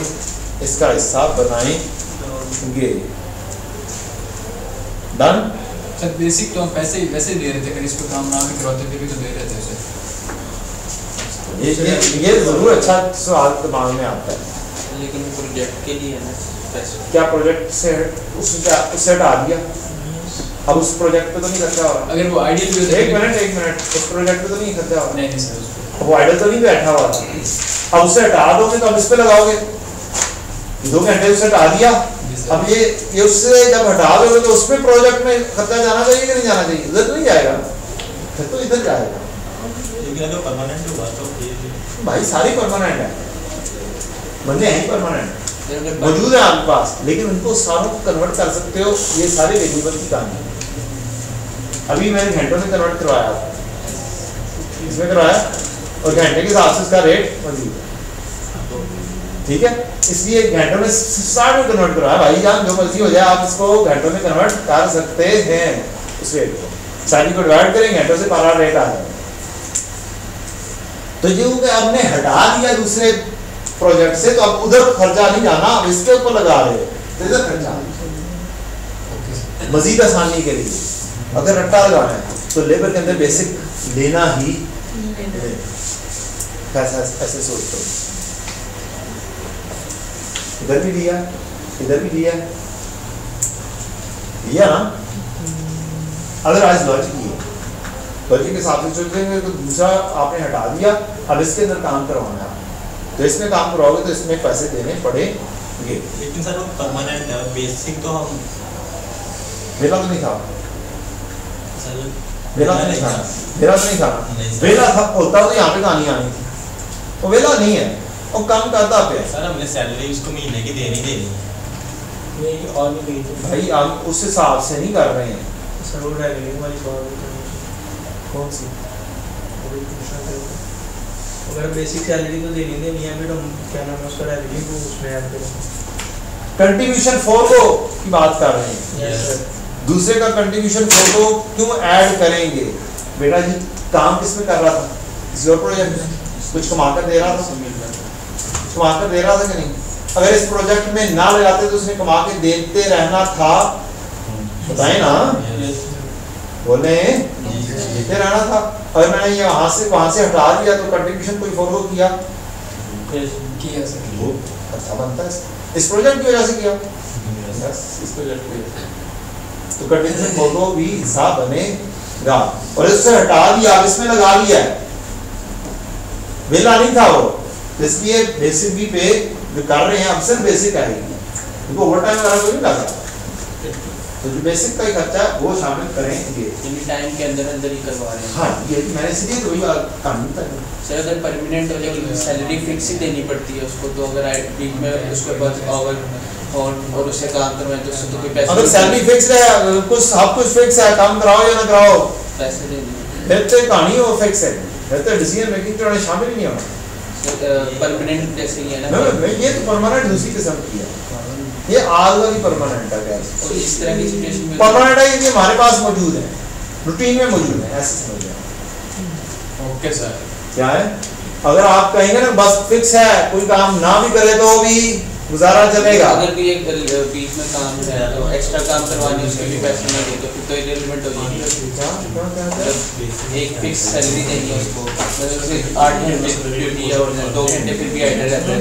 इसका हिसाब बनाएंगे। डन। सर बेसिक तो हम पैसे वैसे दे रहे थे, अगर इस पे काम ना भी करवाते थे भी तो दे रहे थे उसे। ये जरूर अच्छा सवाल दिमाग में आता है, लेकिन प्रोजेक्ट के लिए है ना पैसे। क्या प्रोजेक्ट से उससे हटा दिया, अब उस प्रोजेक्ट पे तो नहीं खर्चा हो रहा। अगर वो आइडियल भी होता एक मिनट, उस प्रोजेक्ट पे तो नहीं खर्चा हो रहा। नहीं सर, वो आइडियल तो नहीं बैठा हुआ था, अब उससे हटा दोगे तो अब इस पे लगाओगे। 2 घंटे उससे हटा दिया, अब ये उससे जब हटा दोगे तो उसमें प्रोजेक्ट में खर्चा जाना चाहिए कि नहीं जाना चाहिए? इधर तो नहीं जाएगा, फिर तो इधर जाएगा। लेकिन अगर परमानेंट होगा तो भाई सारी परमानेंट है, बंदे हैं परमानेंट मौजूद है आपके पास, लेकिन उनको सारों को कन्वर्ट कर सकते हो, ये सारे वेरिएबल की कहानी है। अभी मैंने घंटों में कन्वर्ट करवाया, इसमें करवाया और घंटे के हिसाब से इसका रेट मौजूद है। ठीक है, इसलिए घंटों में 60 में कन्वर्ट करवाया। भाई जान जो मर्जी हो जाए, आप इसको घंटों में कन्वर्ट कर सकते हैं। उस रेट को सारी को डिवाइड करें घंटों से, पारा रेट आ जाएगा। तो ये हमने हटा दिया दूसरे प्रोजेक्ट से, तो अब उधर खर्चा नहीं जाना, अब इसके ऊपर लगा रहे हो तो इधर खर्चा। मजीद आसानी के लिए अगर रट्टा लगाना है तो लेबर के अंदर बेसिक लेना ही ऐसे सोचते हो। इधर भी दिया, इधर भी दिया ना। अदरवाइज लॉजिक ये लॉजिक के हिसाब से सोचेंगे तो दूसरा आपने हटा दिया, अब इसके अंदर काम करवाना है, तो इसमें काम करवाओगे तो इसमें पैसे देने पड़ेंगे। लेकिन सर वो परमानेंट है, बेसिक तो हम वेला तो नहीं था, सर वेला तो नहीं था, वेला था होता तो यहाँ पे कहानी आनी थी, वो वेला नहीं है। और काम करता पे सर हमने सैलरी उसको महीने की देनी है ये और भी गई थी भाई हम उस हिसाब से नहीं कर रहे हैं। सर वो रेवेन्यू वाली बात कौन सी? अगर बेसिक सैलरी तो देनी है फिर हम क्या नाम है उसका रेवेन्यू को उसमें ऐड करेंगे। कंट्रीब्यूशन 4 को की बात कर रहे हैं। Yes sir. दूसरे का कंट्रीब्यूशन 4 को क्यों ऐड करेंगे? बेटा जी काम किस में कर रहा था? किसी और प्रोजेक्ट में कुछ कमा कर दे रहा था, कमा कर दे रहा था कि नहीं? अगर इस प्रोजेक्ट में ना लगाते तो उसने कमा के देते रहना था, बताए ना, बोले देते रहना था। अगर मैंने ये वहां से हटा दिया तो कंट्रीब्यूशन कोई फॉलो किया सर वो अच्छा बनता है इस प्रोजेक्ट की वजह से किया। इस प्रोजेक्ट की वजह से तो कंट्रीब्यूशन फॉलो भी हिसाब बनेगा। और इससे हटा दिया, इसमें लगा लिया है, वेला नहीं था वो, इसलिए बेसिक भी पे जो कर रहे हैं अब सिर्फ बेसिक आएगी, क्योंकि ओवरटाइम वगैरह कोई नहीं लगा, तो जो बेसिक का ही खर्चा है वो शामिल करेंगे। टाइम के अंदर ही करवा रहे हैं। हाँ ये मैंने इसलिए तो वही काम था सर। अगर परमानेंट हो जाए सैलरी फिक्स ही देनी पड़ती है उसको, तो अगर वीक में उसके बाद ओवर और उससे काम करवाए तो उससे तो कोई पैसे, अगर सैलरी फिक्स है, कुछ सब कुछ फिक्स है, काम कराओ या ना कराओ पैसे देने, फिर तो कहानी वो फिक्स है, फिर तो डिसीजन मेकिंग तो शामिल ही नहीं होना। परमानेंट जैसे ही है ना, ये तो परमानेंट दूसरी किस्म की है, ये आज वाली परमानेंट है। क्या और इस तरह की सिचुएशन में परमानेंट है ये हमारे पास मौजूद है, रूटीन में मौजूद है, ऐसे समझ जाओ। Okay sir. क्या है, अगर आप कहेंगे ना बस फिक्स है, कोई काम ना भी करे तो भी गुजारा चलेगा। अगर कोई एक बीच में काम है तो एक्स्ट्रा काम करवाने उसके भी पैसे ना दे तो फिर तो इरेलेवेंट हो जाएगी। एक फिक्स सैलरी देनी है उसको, मतलब सिर्फ 8 घंटे ड्यूटी और 2 घंटे फिर भी आइडल रहता है,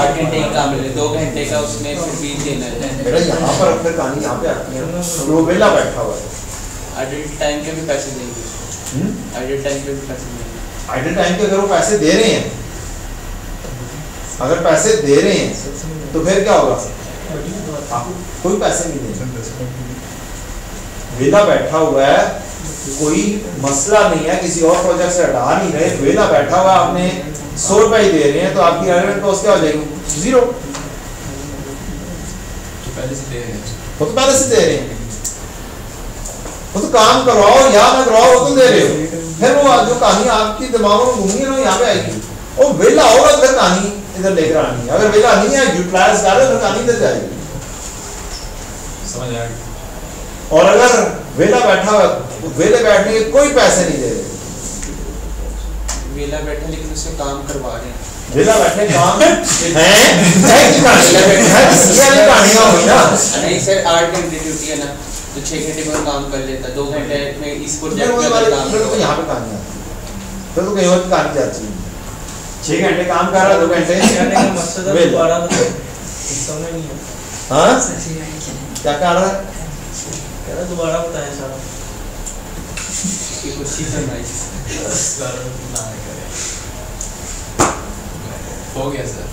8 घंटे ही काम मिले, 2 घंटे का उसने फिर भी देना है। बेटा यहाँ पर फिर कहानी यहाँ पे आती है, वो वेला बैठा हुआ है, आइडल टाइम के भी पैसे देंगे, आइडल टाइम के भी पैसे देंगे। आइडल टाइम के अगर वो पैसे दे रहे हैं, अगर पैसे दे रहे हैं तो फिर क्या होगा? कोई पैसे नहीं देंगे, वेला बैठा हुआ है, कोई मसला नहीं है, किसी और प्रोजेक्ट से हटा नहीं रहे, वेला बैठा हुआ, आपने 100 रुपए ही दे रहे हैं तो आपकी रेवेन्यू कॉस्ट क्या हो जाएगी? 0। तो पहले से दे रहे हैं, वो तो पहले से दे रहे हैं, वो तो काम करवाओ या ना करवाओ वो तो दे रहे हो। फिर वो जो कहानी आपकी दिमाग में घूमी है ना यहाँ पे आएगी, वो वेला होगा फिर कहानी इधर लेकर आनी है, अगर वेला नहीं है यूटिलाइज कर रहे फिर कहानी इधर जाएगी, समझ आया। और अगर वेला बैठा हुआ तो वेले बैठने के कोई पैसे नहीं दे रहे, वेला बैठे लेकिन उससे काम करवा रहे हैं, वेला बैठे काम है कहानियां हुई ना। नहीं सर 8 घंटे ड्यूटी है ना, तो 6 घंटे में काम कर लेता, 2 घंटे में इस प्रोजेक्ट में काम फिर तो यहाँ पे कहानी आती है, फिर तो कहीं और की कहानी जाती है। 6 घंटे काम कर रहा, 2 घंटे कहने का मकसद है दोबारा तो समझ नहीं है। हाँ क्या कह रहा है? कह रहा दोबारा बताएं सारा की कुछ चीज़ बनाई हो गया सर।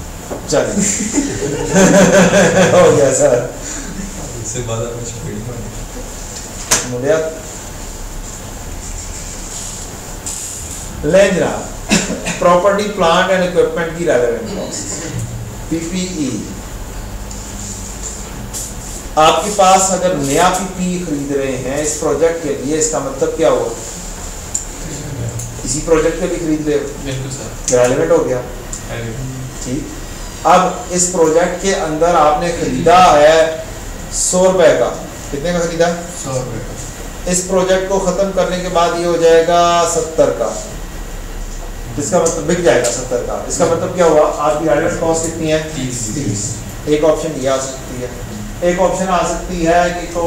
चलिए हो गया सर, इससे बाद में छपेड़ी मुझे ले जरा प्रॉपर्टी प्लांट एंड इक्विपमेंट की रेलेवेंट कॉस्ट पीपीई। आपके पास अगर नया पीपीई खरीद रहे हैं इस प्रोजेक्ट के लिए, इसका मतलब क्या हुआ? इसी प्रोजेक्ट के लिए खरीद ले, बिल्कुल सर, रेलेवेंट हो गया। ठीक, अब इस प्रोजेक्ट के अंदर आपने खरीदा है 100 रुपए का, कितने का खरीदा? 100 रुपये का। इस प्रोजेक्ट को खत्म करने के बाद ये हो जाएगा 70 का, इसका मतलब बिक जाएगा 70 का। इसका मतलब क्या हुआ? आपकी रेलेवेंट कॉस्ट कितनी है? 30। एक ऑप्शन ये आ सकती है, एक ऑप्शन आ सकती है कि तो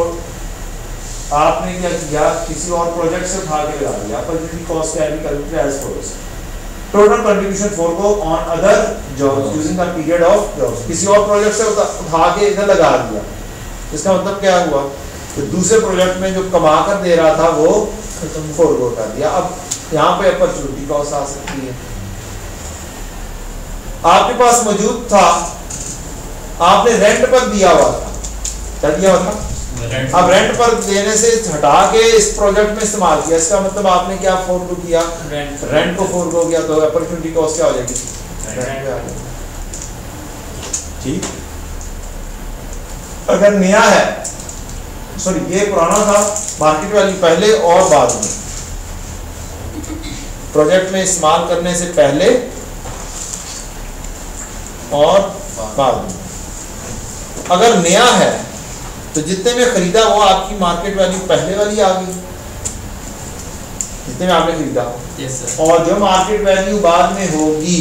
आपने क्या किया, किसी और प्रोजेक्ट से उठा के लगा दिया, opportunity cost can be calculated as follows, total contribution for को on other jobs using the period of jobs. किसी और प्रोजेक्ट से उठा के इधर लगा दिया, इसका मतलब क्या हुआ? तो दूसरे प्रोजेक्ट में जो कमा कर दे रहा था वो फॉरगो कर दिया। अब यहाँ पे अपॉर्चुनिटी कॉस्ट आ सकती है, आपके पास मौजूद था, आपने रेंट पर दिया हुआ था, क्या दिया हुआ था? अब रेंट पर देने से हटा के इस प्रोजेक्ट में इस्तेमाल किया, इसका मतलब आपने क्या फॉरगो किया? रेंट को फॉरगो किया, तो अपॉर्चुनिटी कॉस्ट क्या हो जाएगी? ठीक, अगर नया है, सॉरी ये पुराना था, मार्केट वैल्यू पहले और बाद में, प्रोजेक्ट में इस्तेमाल करने से पहले और बाद में। अगर नया है तो जितने में खरीदा वो आपकी मार्केट वैल्यू पहले वाली आ गई, जितने में आपने खरीदा, और जो मार्केट वैल्यू बाद में होगी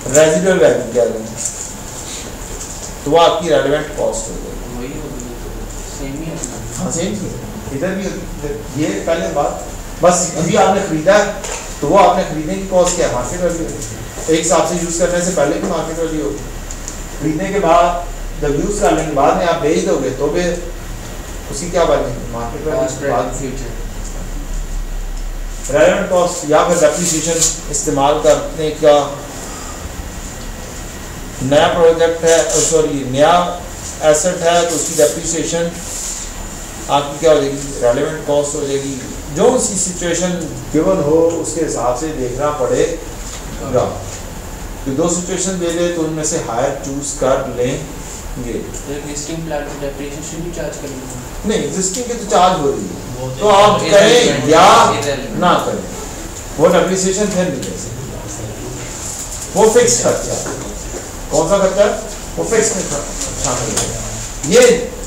रेजिडुअल वैल्यू क्या है, तो वो आपकी रेलेवेंट कॉस्ट हो जाएगी। हाँ सेम चीज इधर भी, ये पहले बात, बस अभी आपने खरीदा तो वो आपने खरीदने की कॉस्ट क्या है, मार्केट वैल्यू एक हिसाब से यूज करने से पहले भी मार्केट वैल्यू होगी, खरीदने के बाद जब यूज करने के बाद में आप बेच दोगे तो भी उसकी क्या बनेगी, मार्केट वैल्यू। रेलेवेंट कॉस्ट या फिर डेप्रिसिएशन इस्तेमाल करने का, नया प्रोजेक्ट है, सॉरी नया एसेट है तो उसकी डेप्रिसिएशन आपकी क्या हो जाएगी, रेलेवेंट कॉस्ट हो जाएगी। जो उसकी सिचुएशन गिवन हो उसके हिसाब से देखना पड़ेगा, तो दो सिचुएशन दे दे तो उनमें से हायर चूज कर लेंगे। एग्जिस्टिंग प्लांट की डेप्रिसिएशन भी चार्ज करेंगे, नहीं एग्जिस्टिंग की तो चार्ज हो रही है, तो आप करें या ना करें वो डेप्रिसिएशन फिर नहीं दे सकते, वो फिक्स खर्चा है। कौन सा खर्चा है, वो फिक्स में शामिल है। ये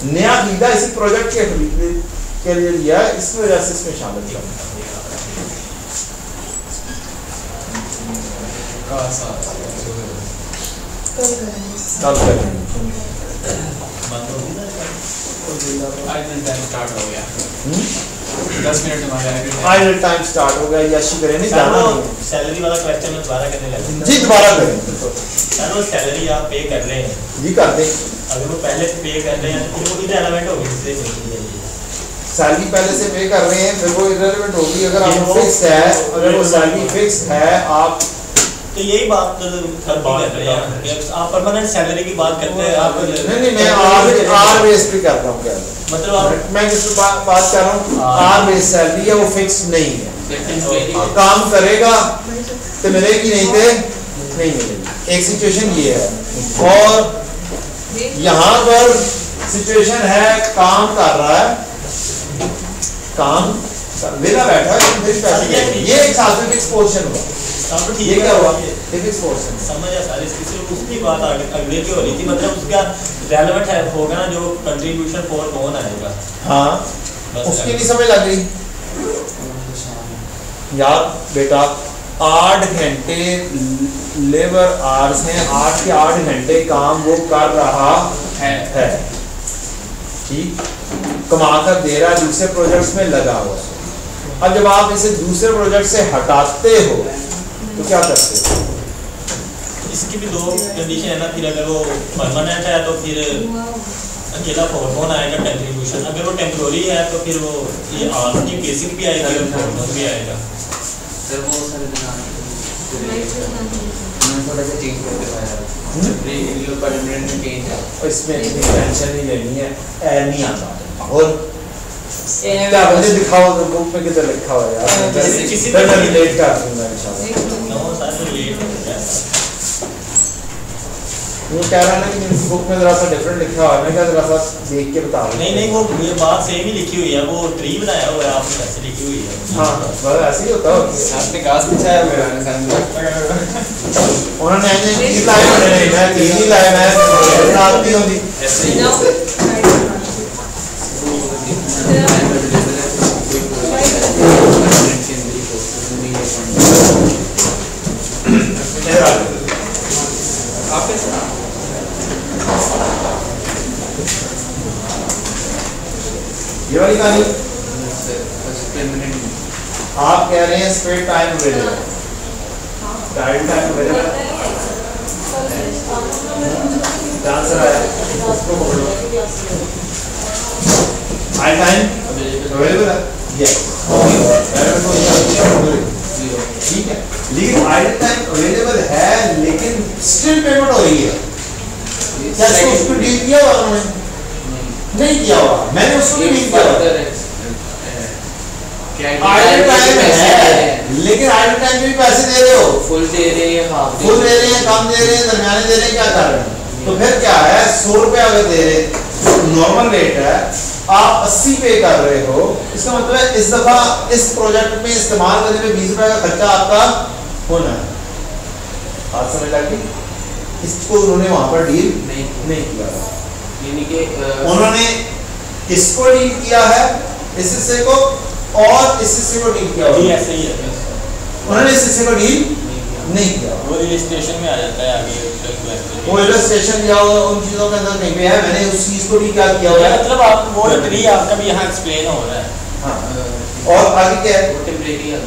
नया खरीदा इसी प्रोजेक्ट के खरीदने के लिए लिया है, इस वजह से इसमें शामिल किया। कल करेंगे। स्टार्ट हो गया 10 मिनट हमारे आइडल टाइम स्टार्ट हो गया, यशी करें नहीं जाना नहीं है। सैलरी वाला क्वेश्चन में दोबारा करने लगे जी दोबारा करें सर, वो सैलरी आप पे कर रहे हैं जी, कर दें। अगर वो पहले से पे कर रहे हैं तो वो इररिलेवेंट होगी, इसलिए नहीं है। सैलरी पहले से पे कर रहे हैं फिर वो इररिलेवेंट होगी। अगर आप फिक्स है, अगर वो सैलरी फिक्स है, आप तो यही बात कर रहे हैं कि आप परमानेंट सैलरी की बात करते हैं। आप नहीं मैं आर बेस पे करता हूँ, क्या मतलब आप मैं किस बात कर रहा हूँ, आर बेस सैलरी है, वो फिक्स नहीं है, काम करेगा तो मिलेगी, नहीं तो नहीं मिलेगी। एक सिचुएशन ये है, और यहाँ पर सिचुएशन है काम कर रहा है, काम वेला बैठा है, फिर पैसे ये एक साथ में फिक्स पोजीशन हुआ। ये क्या हुआ, फिक्स पोजीशन समझ आ सारे सिर्फ उसकी बात अगले की हो रही थी, मतलब उसका रेलेवेंट है होगा ना जो कंट्रीब्यूशन फॉर कौन आएगा। हाँ उसकी नहीं समझ लग गई यार बेटा, 8 घंटे लेबर आवर्स हैं, 8 के 8 घंटे काम वो कर रहा है ठीक, कमा कर दे रहा है, दूसरे प्रोजेक्ट्स में लगा हुआ है। अब जब आप इसे दूसरे प्रोजेक्ट से हटाते हो तो क्या करते हो, इसकी भी दो कंडीशन है ना, फिर अगर वो परमानेंट है तो फिर अकेला फोरमोन आएगा कंट्रीब्यूशन, अगर वो टेम्पोररी है तो फिर वो ये आपकी बेसिक भी आएगी और फोरमोन भी आएगा। सर वो सर थोड़ा सा चेंज कर दिया है, ये परमानेंट चेंज है, इसमें टेंशन नहीं लेनी है, नहीं आता। और क्या मुझे दिखाओ तो बुक में किधर लिखा हुआ है यार, किसी मैं रिलेट कर दूंगा इंशाल्लाह। नो सर रिलेट हो जाएगा। वो कह रहा है ना कि बुक में जरा सा डिफरेंट लिखा हुआ है, मैं क्या जरा सा देख के बता रहा नहीं वो ये बात सेम ही लिखी हुई है, वो ट्री बनाया हुआ है आपने ऐसे लिखी हुई है। हाँ बस ऐसे ही होता है। आपने घास बिछाया हुआ है सामने, उन्होंने नहीं लाया, मैं नहीं लाया, मैं रात नहीं होती ये वाली कहानी आप कह रहे हैं spare time available, time available answer आया, उसको बोलो आई टाइम अवेलेबल है, यस ठीक है, लेकिन आइडल टाइम अवेलेबल है लेकिन स्टिल पेमेंट हो रही है, क्या उसको डील किया हुआ उन्होंने नहीं किया हुआ, मैंने उसको भी नहीं किया हुआ, आइडल टाइम है, लेकिन आइडल टाइम में भी पैसे दे रहे हो, फुल दे रहे हैं, हाफ फुल दे रहे हैं, कम दे रहे हैं, दरमियाने दे रहे हैं, क्या कर रहे हैं? तो फिर क्या है, 100 रुपये अगर दे रहे, नॉर्मल रेट है, आप 80 पे कर रहे हो, इसका मतलब है इस दफा इस प्रोजेक्ट में इस्तेमाल करने में 20 रुपए का खर्चा आपका होना है। बात समझ लगी? इसको उन्होंने वहां पर डील नहीं किया, यानी कि उन्होंने किसको डील किया है, इस हिस्से को और इस हिस्से को डील किया, ऐसे ही है, उन्होंने इस हिस्से को डील नहीं किया। वो इलस्ट्रेशन में आ जाता है आगे, वो इलस्ट्रेशन या उन चीजों के अंदर कहीं पे है, मैंने उस चीज को भी क्या किया हुआ है, मतलब आप वो ट्री आपका भी यहाँ एक्सप्लेन हो रहा है। हाँ, और आगे क्या है, टेम्परेरी है,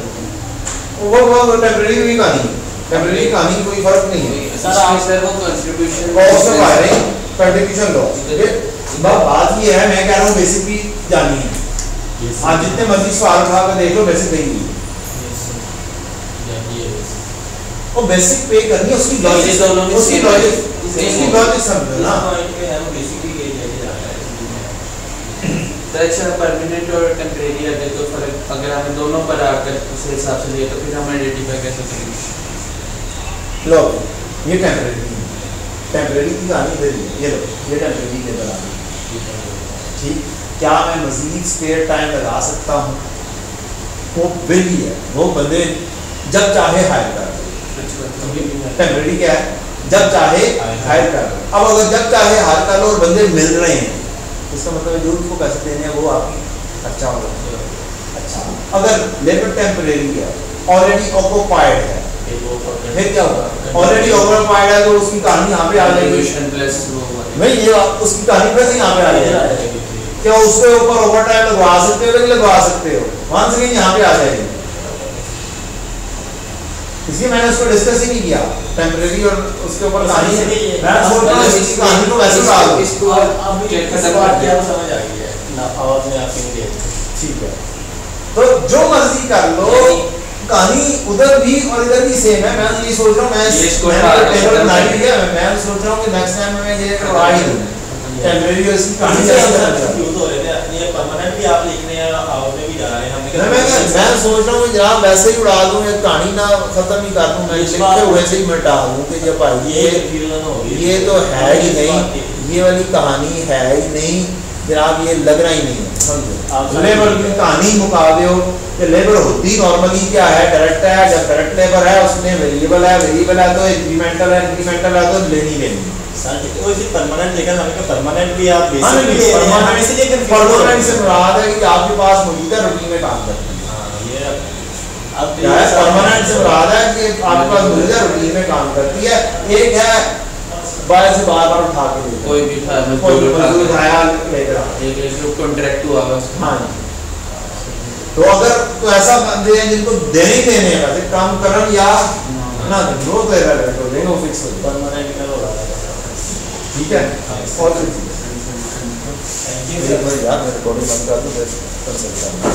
वो टेम्परेरी की कहानी है, टेम्परेरी कहानी कोई फर्क नहीं है। सर आप सर वो contribution cost of hiring contribution लो, बात ये है, मैं कह रहा हूँ बेसिक भी जानी है, आप जितने मर्जी सवाल उठा कर देख लो, बेसिक नहीं है, वो बेसिक पे करनी है, उसकी लॉजिक समझो ना। अच्छा परमानेंट और टेम्परेरी अगर तो फर्क अगर हमें दोनों पर आकर उस हिसाब से लिए तो फिर हम आइडेंटिफाई कैसे करेंगे? लो ये टेम्परेरी की कहानी इधर ही है, ये लो ये टेम्परेरी के बना ठीक, क्या मैं मजीद स्पेयर टाइम लगा सकता हूँ? वो बिल ही है, वो बंदे जब चाहे हायर कर, टेम्परेरी क्या है, जब चाहे हायर कर। अब अगर जब चाहे हायर कर लो और बंदे मिल रहे हैं, इसका मतलब जो उनको पैसे देने हैं वो आपकी अच्छा होगा। अच्छा, अगर लेबर टेम्परेरी है, ऑलरेडी ऑक्युपाइड है, फिर क्या होगा? ऑलरेडी ऑक्युपाइड है तो उसकी कहानी यहाँ पे आ जाएगी भाई, ये उसकी कहानी फिर यहाँ पे आ जाएगी। क्या उसके ऊपर ओवर टाइम लगवा सकते हो, नहीं लगवा सकते हो, वन सेकेंड यहाँ पे आ जाएगी। इसलिए मैंने उसको डिस्कस ही नहीं किया, टेम्परेरी और उसके ऊपर कहानी है, मैं सोच रहा हूं इसकी कहानी को वैसे डाल दो, इसको अब चेक करना पड़ता है, समझ आ गई है ना, आवाज में आपकी नहीं है, ठीक है। तो जो मर्जी कर लो, कहानी उधर भी और इधर भी सेम है। मैं ये सोच रहा हूं, मैं टेबल बना ही लिया, मैं सोच रहा हूं कि नेक्स्ट टाइम मैं ये करवा ही दूं टेम्परेरी और इसकी कहानी से यूज हो रहे थे, ये परमानेंट भी आप लिख रहे हैं, आउट में भी जा रहे हैं, मैं सोच रहा हूँ कि जनाब वैसे ही उड़ा दूं, ये कहानी ना खत्म ही कर दूं, मैं लिखे हुए से ही मिटा दूं कि ये भाई ये तो है ही नहीं, ये वाली कहानी है ही नहीं जनाब, ये लग रहा ही नहीं है। समझो लेबर की कहानी मुका दो कि लेबर होती नॉर्मली क्या है, डायरेक्ट है, जब डायरेक्ट लेबर है उसमें वेरिएबल है तो इंक्रीमेंटल है तो लेनी वो इसी परमानेंट लेकर हमें परमानेंट भी आप परमानेंट से मुराद है कि आपके पास मौजूदा रूटीन में काम करते हैं। ये अब परमानेंट से मुराद है कि आपके पास मौजूदा रूटीन में काम करती है। एक है बाहर से बार उठा के देते, कोई भी था मजदूर उठाया लेकर एक जो कॉन्ट्रैक्ट हुआ है हाँ, तो अगर तो ऐसा बंदे हैं जिनको देने ही देने हैं वैसे काम करन या ना दो तो एरर तो देंगे वो फिक्स हो परमानेंट करो, ठीक है। और यार मैं रिकॉर्डिंग बंद कर दूं, फिर कर सकता हूं।